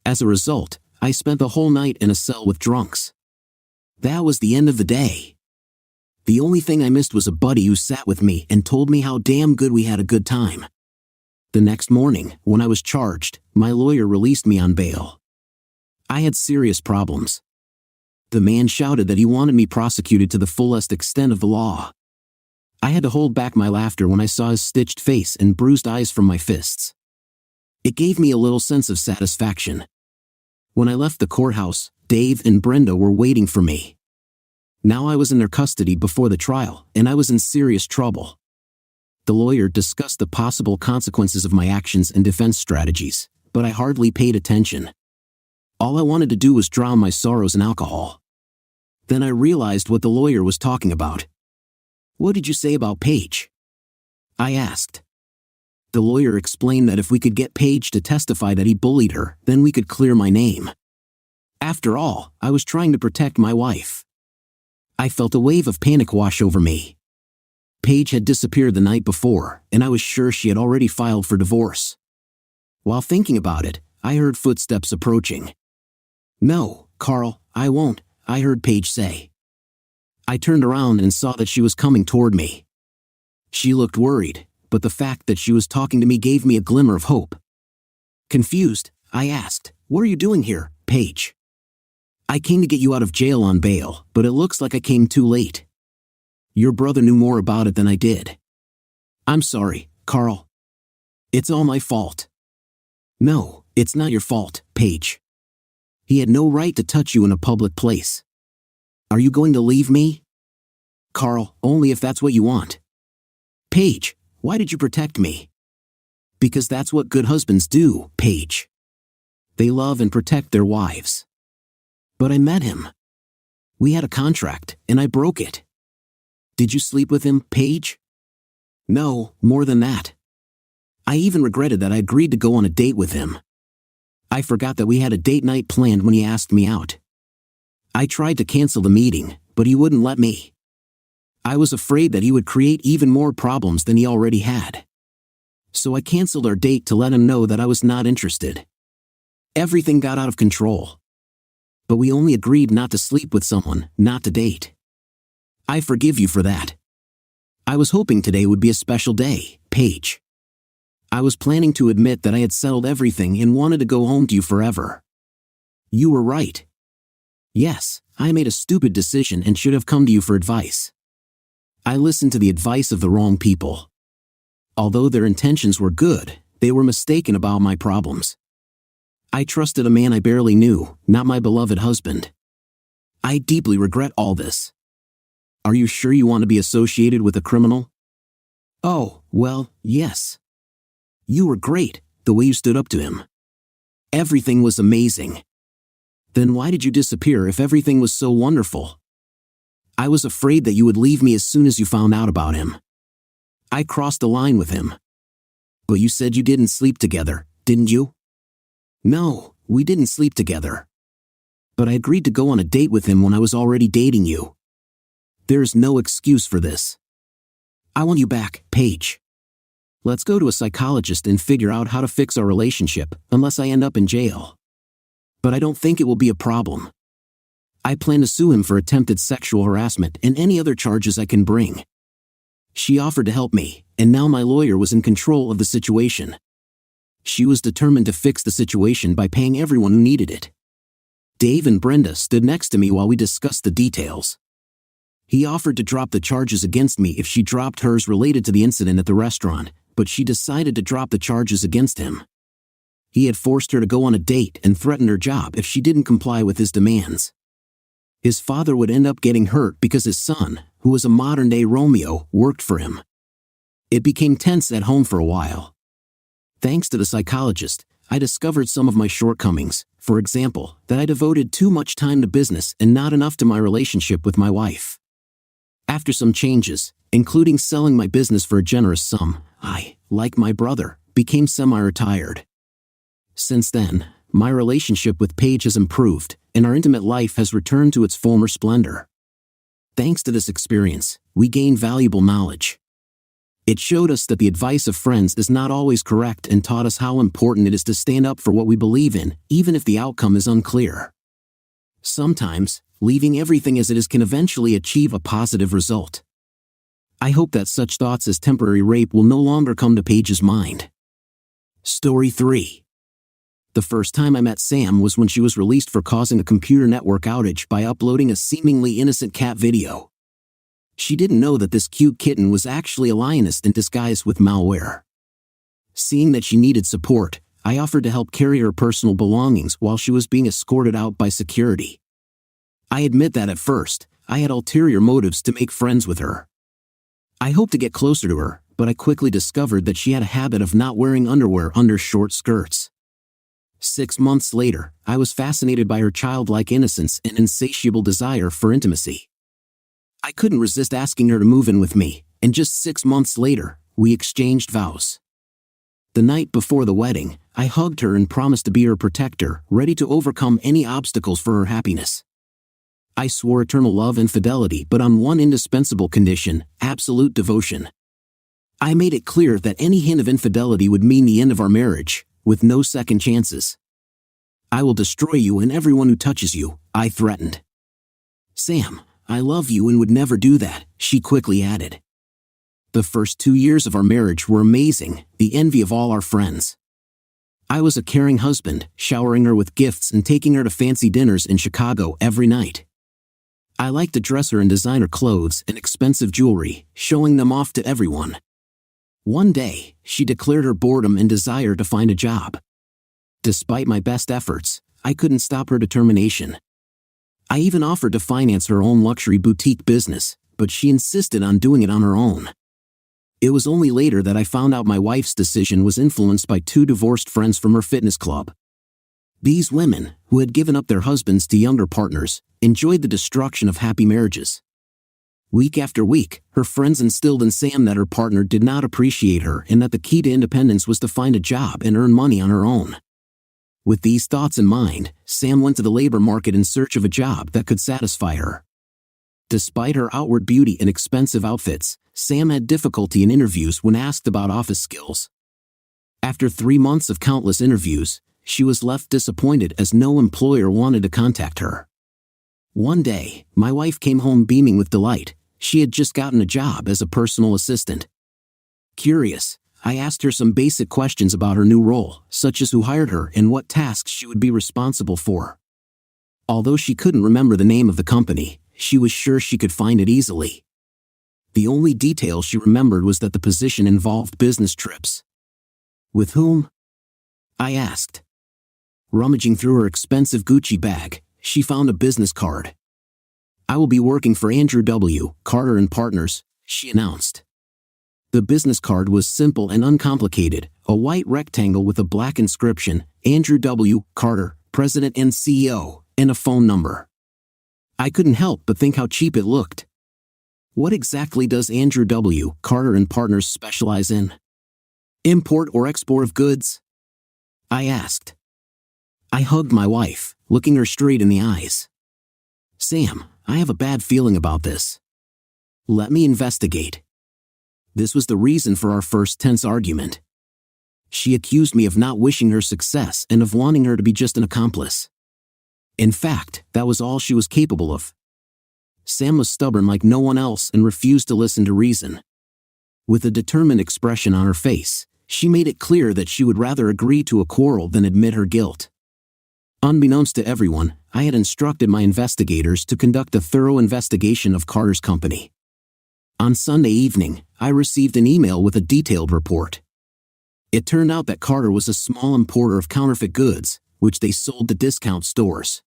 As a result, I spent the whole night in a cell with drunks. That was the end of the day. The only thing I missed was a buddy who sat with me and told me how damn good we had a good time. The next morning, when I was charged, my lawyer released me on bail. I had serious problems. The man shouted that he wanted me prosecuted to the fullest extent of the law. I had to hold back my laughter when I saw his stitched face and bruised eyes from my fists. It gave me a little sense of satisfaction. When I left the courthouse, Dave and Brenda were waiting for me. Now I was in their custody before the trial, and I was in serious trouble. The lawyer discussed the possible consequences of my actions and defense strategies, but I hardly paid attention. All I wanted to do was drown my sorrows in alcohol. Then I realized what the lawyer was talking about. "What did you say about Paige?" I asked. The lawyer explained that if we could get Paige to testify that he bullied her, then we could clear my name. After all, I was trying to protect my wife. I felt a wave of panic wash over me. Paige had disappeared the night before, and I was sure she had already filed for divorce. While thinking about it, I heard footsteps approaching. "No, Carl, I won't," I heard Paige say. I turned around and saw that she was coming toward me. She looked worried, but the fact that she was talking to me gave me a glimmer of hope. Confused, I asked, "What are you doing here, Paige?" "I came to get you out of jail on bail, but it looks like I came too late. Your brother knew more about it than I did." "I'm sorry, Carl. It's all my fault." "No, it's not your fault, Paige. He had no right to touch you in a public place. Are you going to leave me?" "Carl, only if that's what you want." "Paige, why did you protect me?" "Because that's what good husbands do, Paige. They love and protect their wives." "But I met him. We had a contract, and I broke it." "Did you sleep with him, Paige?" "No, more than that. I even regretted that I agreed to go on a date with him. I forgot that we had a date night planned when he asked me out. I tried to cancel the meeting, but he wouldn't let me. I was afraid that he would create even more problems than he already had. So I canceled our date to let him know that I was not interested. Everything got out of control. But we only agreed not to sleep with someone, not to date. I forgive you for that. I was hoping today would be a special day, Paige. I was planning to admit that I had settled everything and wanted to go home to you forever. You were right. Yes, I made a stupid decision and should have come to you for advice. I listened to the advice of the wrong people. Although their intentions were good, they were mistaken about my problems. I trusted a man I barely knew, not my beloved husband. I deeply regret all this. Are you sure you want to be associated with a criminal?" "Oh, well, yes. You were great, the way you stood up to him. Everything was amazing. Then why did you disappear if everything was so wonderful?" "I was afraid that you would leave me as soon as you found out about him. I crossed the line with him." "But you said you didn't sleep together, didn't you?" "No, we didn't sleep together. But I agreed to go on a date with him when I was already dating you. There's no excuse for this. I want you back, Paige. Let's go to a psychologist and figure out how to fix our relationship, unless I end up in jail. But I don't think it will be a problem. I plan to sue him for attempted sexual harassment and any other charges I can bring." She offered to help me, and now my lawyer was in control of the situation. She was determined to fix the situation by paying everyone who needed it. Dave and Brenda stood next to me while we discussed the details. He offered to drop the charges against me if she dropped hers related to the incident at the restaurant, but she decided to drop the charges against him. He had forced her to go on a date and threatened her job if she didn't comply with his demands. His father would end up getting hurt because his son, who was a modern-day Romeo, worked for him. It became tense at home for a while. Thanks to the psychologist, I discovered some of my shortcomings, for example, that I devoted too much time to business and not enough to my relationship with my wife. After some changes, including selling my business for a generous sum, I, like my brother, became semi-retired. Since then, my relationship with Paige has improved, and our intimate life has returned to its former splendor. Thanks to this experience, we gained valuable knowledge. It showed us that the advice of friends is not always correct and taught us how important it is to stand up for what we believe in, even if the outcome is unclear. Sometimes, leaving everything as it is can eventually achieve a positive result. I hope that such thoughts as temporary rape will no longer come to Paige's mind. Story 3. The first time I met Sam was when she was released for causing a computer network outage by uploading a seemingly innocent cat video. She didn't know that this cute kitten was actually a lioness in disguise with malware. Seeing that she needed support, I offered to help carry her personal belongings while she was being escorted out by security. I admit that at first, I had ulterior motives to make friends with her. I hoped to get closer to her, but I quickly discovered that she had a habit of not wearing underwear under short skirts. 6 months later, I was fascinated by her childlike innocence and insatiable desire for intimacy. I couldn't resist asking her to move in with me, and just 6 months later, we exchanged vows. The night before the wedding, I hugged her and promised to be her protector, ready to overcome any obstacles for her happiness. I swore eternal love and fidelity, but on one indispensable condition: absolute devotion. I made it clear that any hint of infidelity would mean the end of our marriage, with no second chances. I will destroy you and everyone who touches you, I threatened. Sam, I love you and would never do that, she quickly added. The first 2 years of our marriage were amazing, the envy of all our friends. I was a caring husband, showering her with gifts and taking her to fancy dinners in Chicago every night. I liked to dress her in designer clothes and expensive jewelry, showing them off to everyone. One day, she declared her boredom and desire to find a job. Despite my best efforts, I couldn't stop her determination. I even offered to finance her own luxury boutique business, but she insisted on doing it on her own. It was only later that I found out my wife's decision was influenced by 2 divorced friends from her fitness club. These women, who had given up their husbands to younger partners, enjoyed the destruction of happy marriages. Week after week, her friends instilled in Sam that her partner did not appreciate her and that the key to independence was to find a job and earn money on her own. With these thoughts in mind, Sam went to the labor market in search of a job that could satisfy her. Despite her outward beauty and expensive outfits, Sam had difficulty in interviews when asked about office skills. After 3 months of countless interviews, she was left disappointed as no employer wanted to contact her. One day, my wife came home beaming with delight. She had just gotten a job as a personal assistant. Curious, I asked her some basic questions about her new role, such as who hired her and what tasks she would be responsible for. Although she couldn't remember the name of the company, she was sure she could find it easily. The only detail she remembered was that the position involved business trips. With whom? I asked. Rummaging through her expensive Gucci bag, she found a business card. I will be working for Andrew W. Carter and Partners, she announced. The business card was simple and uncomplicated, a white rectangle with a black inscription, Andrew W. Carter, President and CEO, and a phone number. I couldn't help but think how cheap it looked. What exactly does Andrew W. Carter and Partners specialize in? Import or export of goods? I asked. I hugged my wife, looking her straight in the eyes. Sam, I have a bad feeling about this. Let me investigate. This was the reason for our first tense argument. She accused me of not wishing her success and of wanting her to be just an accomplice. In fact, that was all she was capable of. Sam was stubborn like no one else and refused to listen to reason. With a determined expression on her face, she made it clear that she would rather agree to a quarrel than admit her guilt. Unbeknownst to everyone, I had instructed my investigators to conduct a thorough investigation of Carter's company. On Sunday evening, I received an email with a detailed report. It turned out that Carter was a small importer of counterfeit goods, which they sold to discount stores.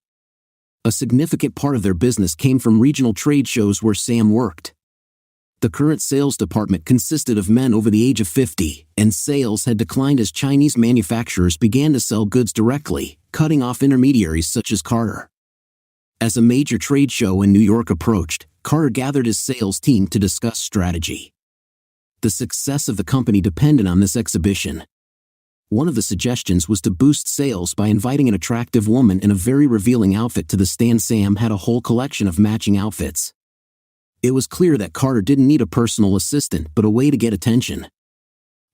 A significant part of their business came from regional trade shows where Sam worked. The current sales department consisted of men over the age of 50, and sales had declined as Chinese manufacturers began to sell goods directly, cutting off intermediaries such as Carter. As a major trade show in New York approached, Carter gathered his sales team to discuss strategy. The success of the company depended on this exhibition. One of the suggestions was to boost sales by inviting an attractive woman in a very revealing outfit to the stand. Sam had a whole collection of matching outfits. It was clear that Carter didn't need a personal assistant but a way to get attention.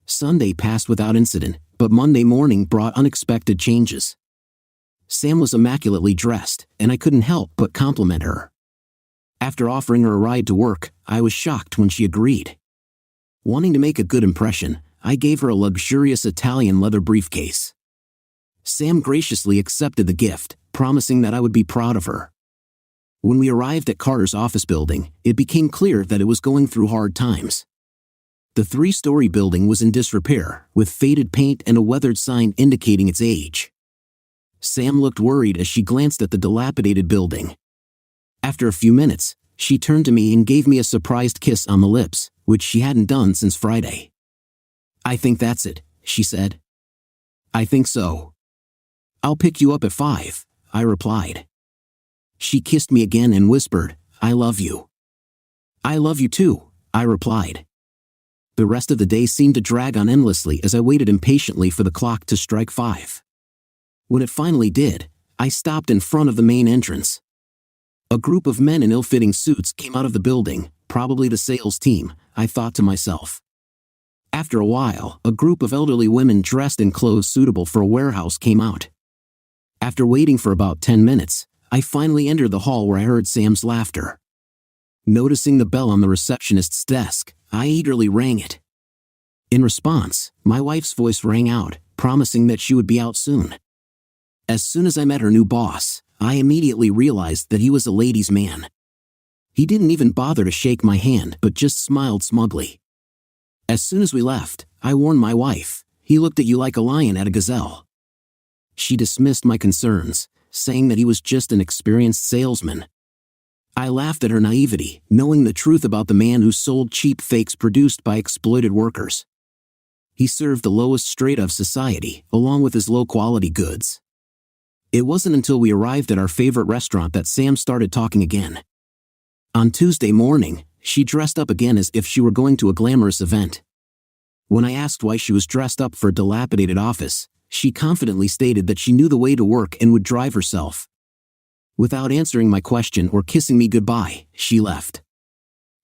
Sunday passed without incident, but Monday morning brought unexpected changes. Sam was immaculately dressed, and I couldn't help but compliment her. After offering her a ride to work, I was shocked when she agreed. Wanting to make a good impression, I gave her a luxurious Italian leather briefcase. Sam graciously accepted the gift, promising that I would be proud of her. When we arrived at Carter's office building, it became clear that it was going through hard times. The 3-story building was in disrepair, with faded paint and a weathered sign indicating its age. Sam looked worried as she glanced at the dilapidated building. After a few minutes, she turned to me and gave me a surprised kiss on the lips, which she hadn't done since Friday. "I think that's it," she said. "I think so." "I'll pick you up at 5, I replied. She kissed me again and whispered, "I love you." "I love you too," I replied. The rest of the day seemed to drag on endlessly as I waited impatiently for the clock to strike 5. When it finally did, I stopped in front of the main entrance. A group of men in ill-fitting suits came out of the building, probably the sales team, I thought to myself. After a while, a group of elderly women dressed in clothes suitable for a warehouse came out. After waiting for about 10 minutes, I finally entered the hall where I heard Sam's laughter. Noticing the bell on the receptionist's desk, I eagerly rang it. In response, my wife's voice rang out, promising that she would be out soon. As soon as I met her new boss, I immediately realized that he was a ladies' man. He didn't even bother to shake my hand but just smiled smugly. As soon as we left, I warned my wife, "He looked at you like a lion at a gazelle." She dismissed my concerns, saying that he was just an experienced salesman. I laughed at her naivety, knowing the truth about the man who sold cheap fakes produced by exploited workers. He served the lowest strata of society, along with his low-quality goods. It wasn't until we arrived at our favorite restaurant that Sam started talking again. On Tuesday morning, she dressed up again as if she were going to a glamorous event. When I asked why she was dressed up for a dilapidated office, she confidently stated that she knew the way to work and would drive herself. Without answering my question or kissing me goodbye, she left.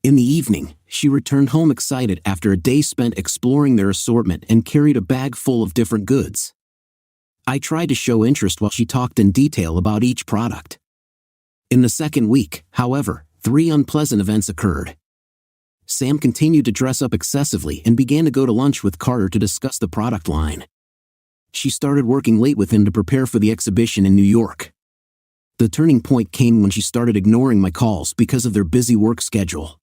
In the evening, she returned home excited after a day spent exploring their assortment and carried a bag full of different goods. I tried to show interest while she talked in detail about each product. In the second week, however, 3 unpleasant events occurred. Sam continued to dress up excessively and began to go to lunch with Carter to discuss the product line. She started working late with him to prepare for the exhibition in New York. The turning point came when she started ignoring my calls because of their busy work schedule.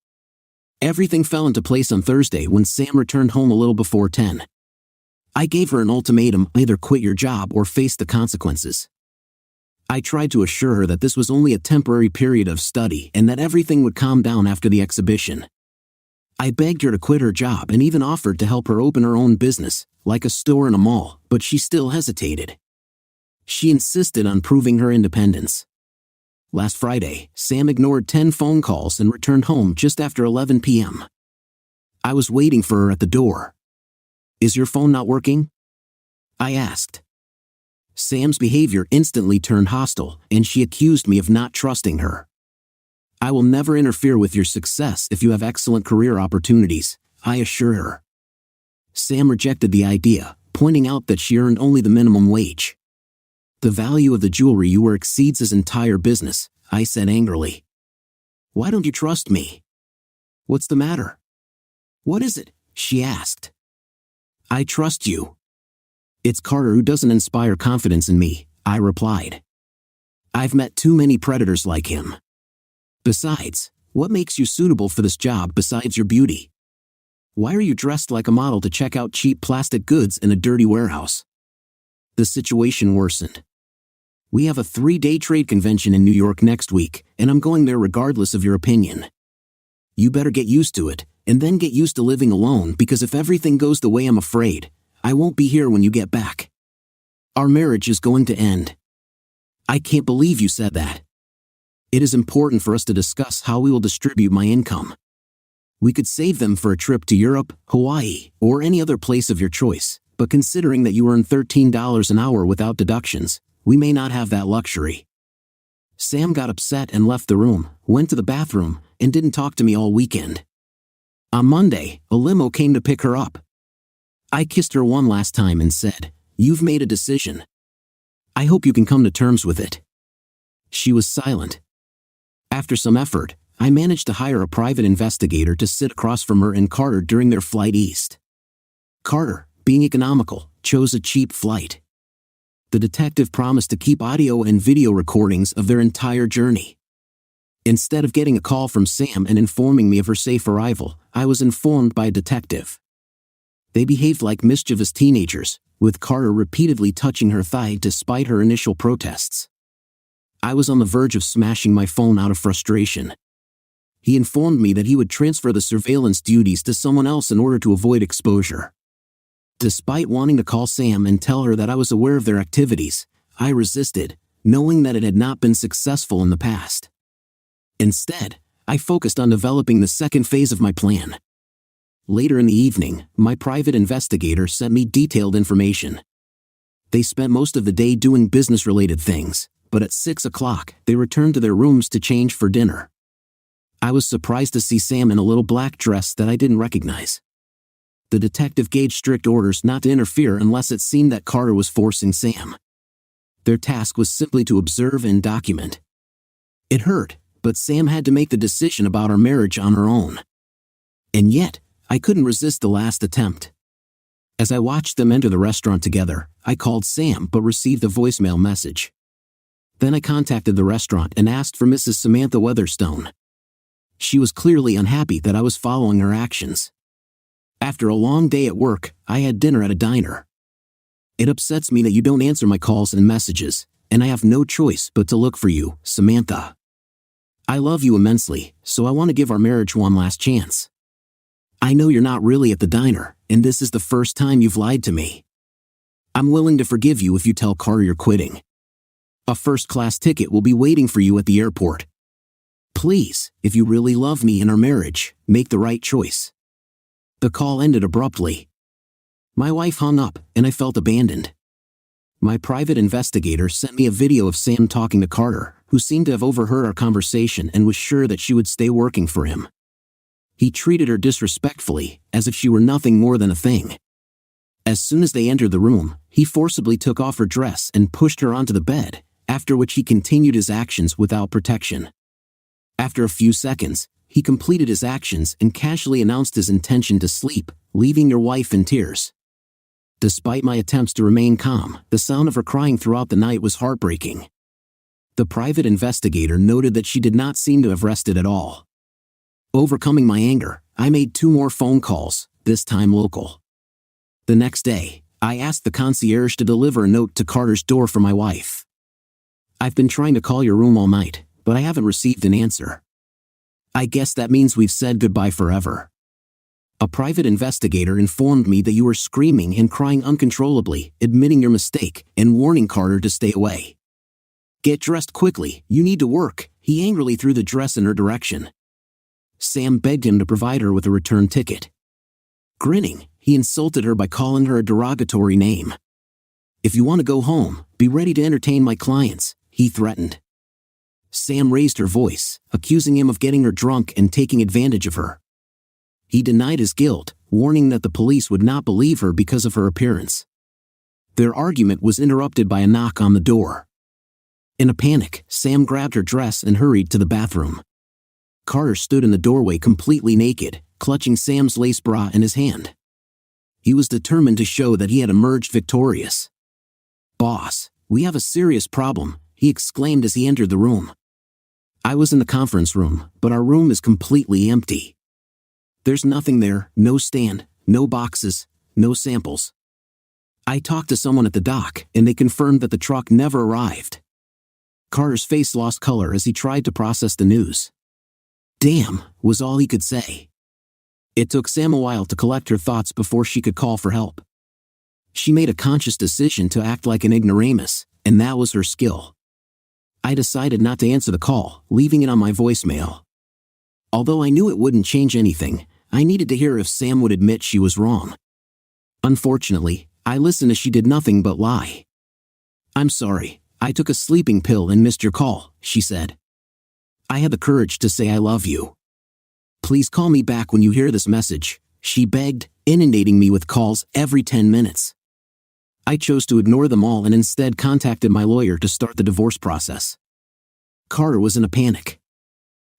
Everything fell into place on Thursday when Sam returned home a little before 10. I gave her an ultimatum: either quit your job or face the consequences. I tried to assure her that this was only a temporary period of study and that everything would calm down after the exhibition. I begged her to quit her job and even offered to help her open her own business, like a store in a mall, but she still hesitated. She insisted on proving her independence. Last Friday, Sam ignored 10 phone calls and returned home just after 11 p.m. I was waiting for her at the door. "Is your phone not working?" I asked. Sam's behavior instantly turned hostile, and she accused me of not trusting her. "I will never interfere with your success if you have excellent career opportunities," I assured her. Sam rejected the idea, pointing out that she earned only the minimum wage. "The value of the jewelry you wear exceeds his entire business," I said angrily. "Why don't you trust me?" "What's the matter?" "What is it?" she asked. "I trust you." "It's Carter who doesn't inspire confidence in me," I replied. "I've met too many predators like him. Besides, what makes you suitable for this job besides your beauty? Why are you dressed like a model to check out cheap plastic goods in a dirty warehouse?" The situation worsened. "We have a 3-day trade convention in New York next week, and I'm going there regardless of your opinion. You better get used to it, and then get used to living alone, because if everything goes the way I'm afraid, I won't be here when you get back. Our marriage is going to end." "I can't believe you said that." "It is important for us to discuss how we will distribute my income. We could save them for a trip to Europe, Hawaii, or any other place of your choice, but considering that you earn $13 an hour without deductions, we may not have that luxury." Sam got upset and left the room, went to the bathroom, and didn't talk to me all weekend. On Monday, a limo came to pick her up. I kissed her one last time and said, "You've made a decision. I hope you can come to terms with it." She was silent. After some effort, I managed to hire a private investigator to sit across from her and Carter during their flight east. Carter, being economical, chose a cheap flight. The detective promised to keep audio and video recordings of their entire journey. Instead of getting a call from Sam and informing me of her safe arrival, I was informed by a detective. They behaved like mischievous teenagers, with Carter repeatedly touching her thigh despite her initial protests. I was on the verge of smashing my phone out of frustration. He informed me that he would transfer the surveillance duties to someone else in order to avoid exposure. Despite wanting to call Sam and tell her that I was aware of their activities, I resisted, knowing that it had not been successful in the past. Instead, I focused on developing the second phase of my plan. Later in the evening, my private investigator sent me detailed information. They spent most of the day doing business-related things, but at 6 o'clock, they returned to their rooms to change for dinner. I was surprised to see Sam in a little black dress that I didn't recognize. The detective gave strict orders not to interfere unless it seemed that Carter was forcing Sam. Their task was simply to observe and document. It hurt, but Sam had to make the decision about our marriage on her own. And yet, I couldn't resist the last attempt. As I watched them enter the restaurant together, I called Sam but received a voicemail message. Then I contacted the restaurant and asked for Mrs. Samantha Weatherstone. She was clearly unhappy that I was following her actions. After a long day at work, I had dinner at a diner. "It upsets me that you don't answer my calls and messages, and I have no choice but to look for you, Samantha. I love you immensely, so I want to give our marriage one last chance. I know you're not really at the diner, and this is the first time you've lied to me. I'm willing to forgive you if you tell Carter you're quitting. A first-class ticket will be waiting for you at the airport. Please, if you really love me and our marriage, make the right choice." The call ended abruptly. My wife hung up, and I felt abandoned. My private investigator sent me a video of Sam talking to Carter, who seemed to have overheard our conversation and was sure that she would stay working for him. He treated her disrespectfully, as if she were nothing more than a thing. As soon as they entered the room, he forcibly took off her dress and pushed her onto the bed, after which he continued his actions without protection. After a few seconds, he completed his actions and casually announced his intention to sleep, leaving your wife in tears. Despite my attempts to remain calm, the sound of her crying throughout the night was heartbreaking. The private investigator noted that she did not seem to have rested at all. Overcoming my anger, I made 2 more phone calls, this time local. The next day, I asked the concierge to deliver a note to Carter's door for my wife. "I've been trying to call your room all night, but I haven't received an answer. I guess that means we've said goodbye forever. A private investigator informed me that you were screaming and crying uncontrollably, admitting your mistake, and warning Carter to stay away. Get dressed quickly, you need to work." He angrily threw the dress in her direction. Sam begged him to provide her with a return ticket. Grinning, he insulted her by calling her a derogatory name. "If you want to go home, be ready to entertain my clients," he threatened. Sam raised her voice, accusing him of getting her drunk and taking advantage of her. He denied his guilt, warning that the police would not believe her because of her appearance. Their argument was interrupted by a knock on the door. In a panic, Sam grabbed her dress and hurried to the bathroom. Carter stood in the doorway completely naked, clutching Sam's lace bra in his hand. He was determined to show that he had emerged victorious. "Boss, we have a serious problem," he exclaimed as he entered the room. I was in the conference room, but our room is completely empty. There's nothing there, no stand, no boxes, no samples. I talked to someone at the dock, and they confirmed that the truck never arrived. Carter's face lost color as he tried to process the news. "Damn," was all he could say. It took Sam a while to collect her thoughts before she could call for help. She made a conscious decision to act like an ignoramus, and that was her skill. I decided not to answer the call, leaving it on my voicemail. Although I knew it wouldn't change anything, I needed to hear if Sam would admit she was wrong. Unfortunately, I listened as she did nothing but lie. "I'm sorry, "I took a sleeping pill and missed your call," she said. "I had the courage to say I love you. Please call me back when you hear this message," she begged, inundating me with calls every 10 minutes. I chose to ignore them all and instead contacted my lawyer to start the divorce process. Carter was in a panic.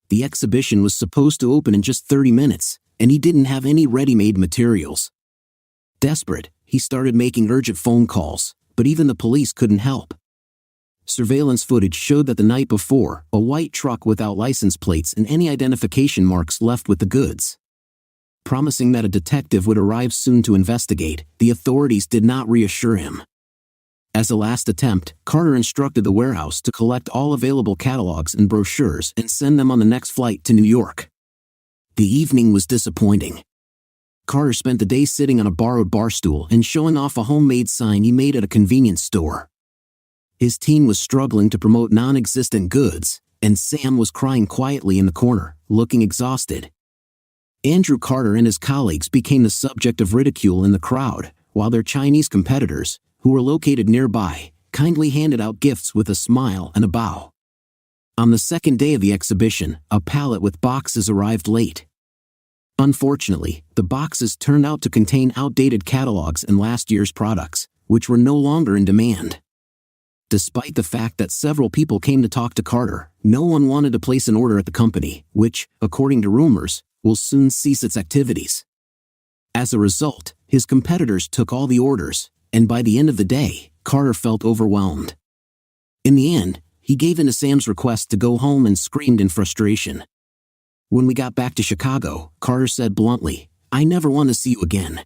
The exhibition was supposed to open in just 30 minutes, and he didn't have any ready-made materials. Desperate, he started making urgent phone calls, but even the police couldn't help. Surveillance footage showed that the night before, a white truck without license plates and any identification marks left with the goods. Promising that a detective would arrive soon to investigate, the authorities did not reassure him. As a last attempt, Carter instructed the warehouse to collect all available catalogs and brochures and send them on the next flight to New York. The evening was disappointing. Carter spent the day sitting on a borrowed bar stool and showing off a homemade sign he made at a convenience store. His team was struggling to promote non-existent goods, and Sam was crying quietly in the corner, looking exhausted. Andrew Carter and his colleagues became the subject of ridicule in the crowd, while their Chinese competitors, who were located nearby, kindly handed out gifts with a smile and a bow. On the second day of the exhibition, a pallet with boxes arrived late. Unfortunately, the boxes turned out to contain outdated catalogs and last year's products, which were no longer in demand. Despite the fact that several people came to talk to Carter, no one wanted to place an order at the company, which, according to rumors, will soon cease its activities. As a result, his competitors took all the orders, and by the end of the day, Carter felt overwhelmed. In the end, he gave in to Sam's request to go home and screamed in frustration. When we got back to Chicago, Carter said bluntly, "I never want to see you again."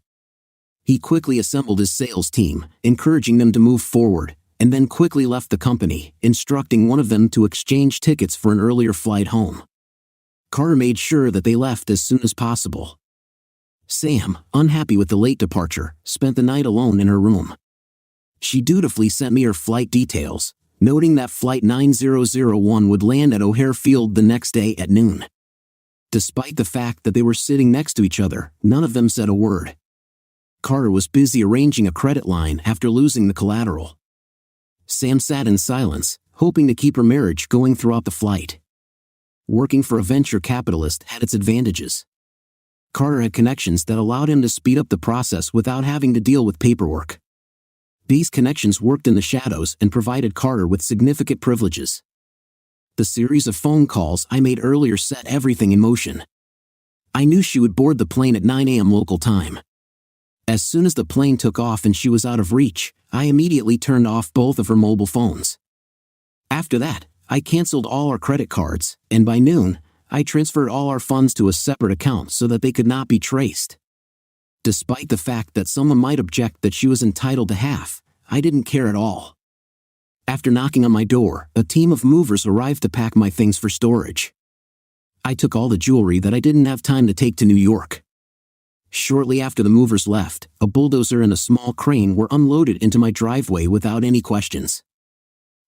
He quickly assembled his sales team, encouraging them to move forward, and then quickly left the company, instructing one of them to exchange tickets for an earlier flight home. Carter made sure that they left as soon as possible. Sam, unhappy with the late departure, spent the night alone in her room. She dutifully sent me her flight details, noting that Flight 9001 would land at O'Hare Field the next day at noon. Despite the fact that they were sitting next to each other, none of them said a word. Carter was busy arranging a credit line after losing the collateral. Sam sat in silence, hoping to keep her marriage going throughout the flight. Working for a venture capitalist had its advantages. Carter had connections that allowed him to speed up the process without having to deal with paperwork. These connections worked in the shadows and provided Carter with significant privileges. The series of phone calls I made earlier set everything in motion. I knew she would board the plane at 9 a.m. local time. As soon as the plane took off and she was out of reach, I immediately turned off both of her mobile phones. After that, I canceled all our credit cards, and by noon, I transferred all our funds to a separate account so that they could not be traced. Despite the fact that someone might object that she was entitled to half, I didn't care at all. After knocking on my door, a team of movers arrived to pack my things for storage. I took all the jewelry that I didn't have time to take to New York. Shortly after the movers left, a bulldozer and a small crane were unloaded into my driveway without any questions.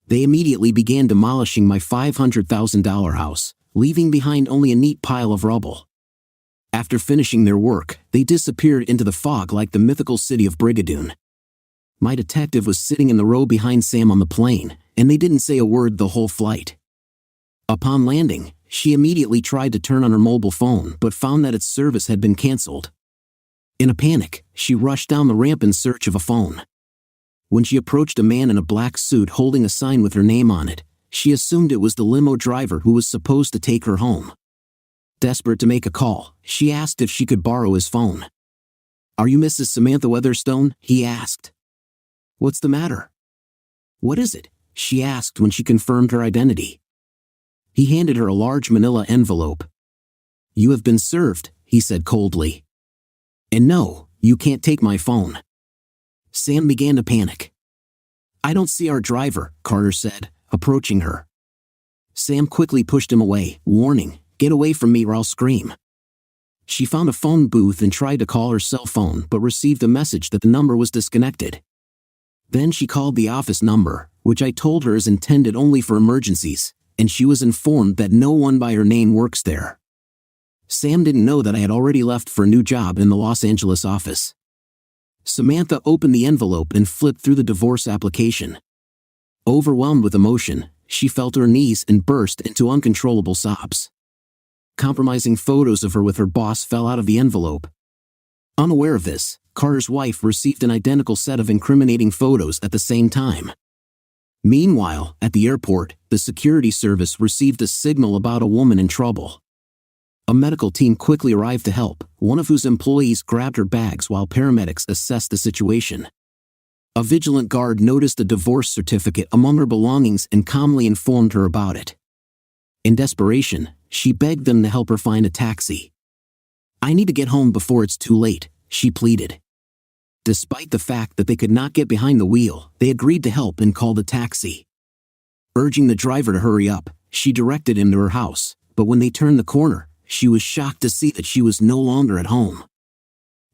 They immediately began demolishing my $500,000 house, leaving behind only a neat pile of rubble. After finishing their work, they disappeared into the fog like the mythical city of Brigadoon. My detective was sitting in the row behind Sam on the plane, and they didn't say a word the whole flight. Upon landing, she immediately tried to turn on her mobile phone but found that its service had been canceled. In a panic, she rushed down the ramp in search of a phone. When she approached a man in a black suit holding a sign with her name on it, she assumed it was the limo driver who was supposed to take her home. Desperate to make a call, she asked if she could borrow his phone. "Are you Mrs. Samantha Weatherstone?" he asked. "What's the matter?" "What is it?" she asked when she confirmed her identity. He handed her a large manila envelope. "You have been served," he said coldly. "And no, you can't take my phone." Sam began to panic. "I don't see our driver," Carter said, approaching her. Sam quickly pushed him away, warning, "Get away from me or I'll scream." She found a phone booth and tried to call her cell phone but received a message that the number was disconnected. Then she called the office number, which I told her is intended only for emergencies, and she was informed that no one by her name works there. Sam didn't know that I had already left for a new job in the Los Angeles office. Samantha opened the envelope and flipped through the divorce application. Overwhelmed with emotion, she fell to her knees and burst into uncontrollable sobs. Compromising photos of her with her boss fell out of the envelope. Unaware of this, Carter's wife received an identical set of incriminating photos at the same time. Meanwhile, at the airport, the security service received a signal about a woman in trouble. A medical team quickly arrived to help, one of whose employees grabbed her bags while paramedics assessed the situation. A vigilant guard noticed a divorce certificate among her belongings and calmly informed her about it. In desperation, she begged them to help her find a taxi. "I need to get home before it's too late," she pleaded. Despite the fact that they could not get behind the wheel, they agreed to help and called a taxi. Urging the driver to hurry up, she directed him to her house, but when they turned the corner, she was shocked to see that she was no longer at home.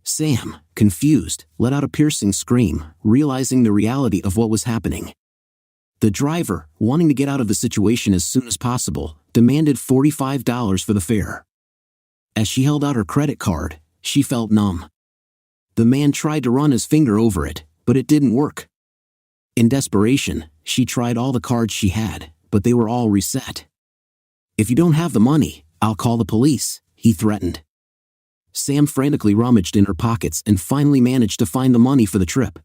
Sam, confused, let out a piercing scream, realizing the reality of what was happening. The driver, wanting to get out of the situation as soon as possible, demanded $45 for the fare. As she held out her credit card, she felt numb. The man tried to run his finger over it, but it didn't work. In desperation, she tried all the cards she had, but they were all reset. "If you don't have the money, I'll call the police," he threatened. Sam frantically rummaged in her pockets and finally managed to find the money for the trip.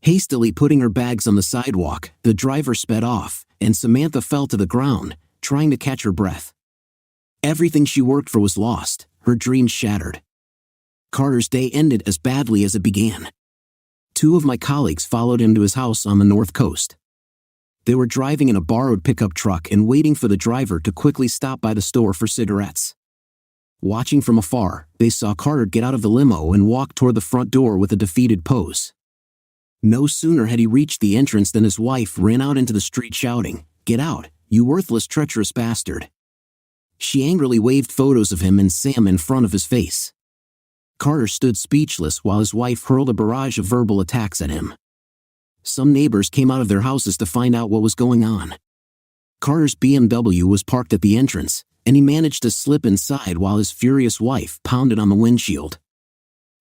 Hastily putting her bags on the sidewalk, the driver sped off, and Samantha fell to the ground, trying to catch her breath. Everything she worked for was lost, her dreams shattered. Carter's day ended as badly as it began. 2 of my colleagues followed him to his house on the North Coast. They were driving in a borrowed pickup truck and waiting for the driver to quickly stop by the store for cigarettes. Watching from afar, they saw Carter get out of the limo and walk toward the front door with a defeated pose. No sooner had he reached the entrance than his wife ran out into the street shouting, "Get out, you worthless, treacherous bastard." She angrily waved photos of him and Sam in front of his face. Carter stood speechless while his wife hurled a barrage of verbal attacks at him. Some neighbors came out of their houses to find out what was going on. Carter's BMW was parked at the entrance, and he managed to slip inside while his furious wife pounded on the windshield.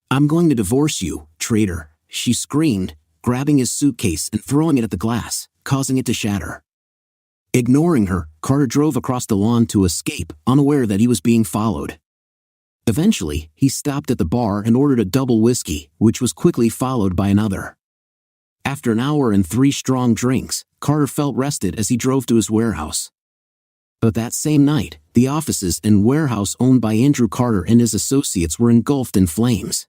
"I'm going to divorce you, traitor," she screamed, grabbing his suitcase and throwing it at the glass, causing it to shatter. Ignoring her, Carter drove across the lawn to escape, unaware that he was being followed. Eventually, he stopped at the bar and ordered a double whiskey, which was quickly followed by another. After an hour and 3 strong drinks, Carter felt rested as he drove to his warehouse. But that same night, the offices and warehouse owned by Andrew Carter and his associates were engulfed in flames.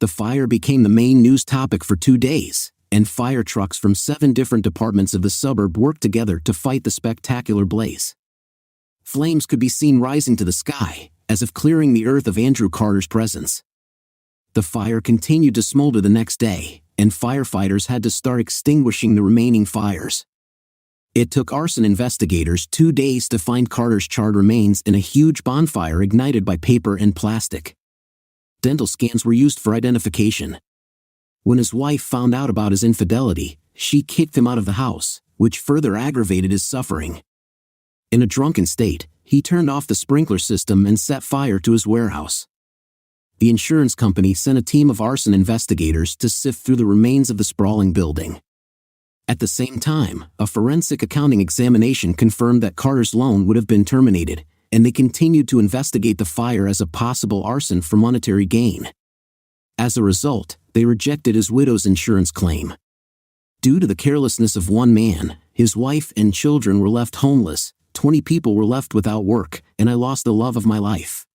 The fire became the main news topic for 2 days, and fire trucks from 7 different departments of the suburb worked together to fight the spectacular blaze. Flames could be seen rising to the sky, as if clearing the earth of Andrew Carter's presence. The fire continued to smolder the next day, and firefighters had to start extinguishing the remaining fires. It took arson investigators 2 days to find Carter's charred remains in a huge bonfire ignited by paper and plastic. Dental scans were used for identification. When his wife found out about his infidelity, she kicked him out of the house, which further aggravated his suffering. In a drunken state, he turned off the sprinkler system and set fire to his warehouse. The insurance company sent a team of arson investigators to sift through the remains of the sprawling building. At the same time, a forensic accounting examination confirmed that Carter's loan would have been terminated, and they continued to investigate the fire as a possible arson for monetary gain. As a result, they rejected his widow's insurance claim. Due to the carelessness of one man, his wife and children were left homeless, 20 people were left without work, and I lost the love of my life.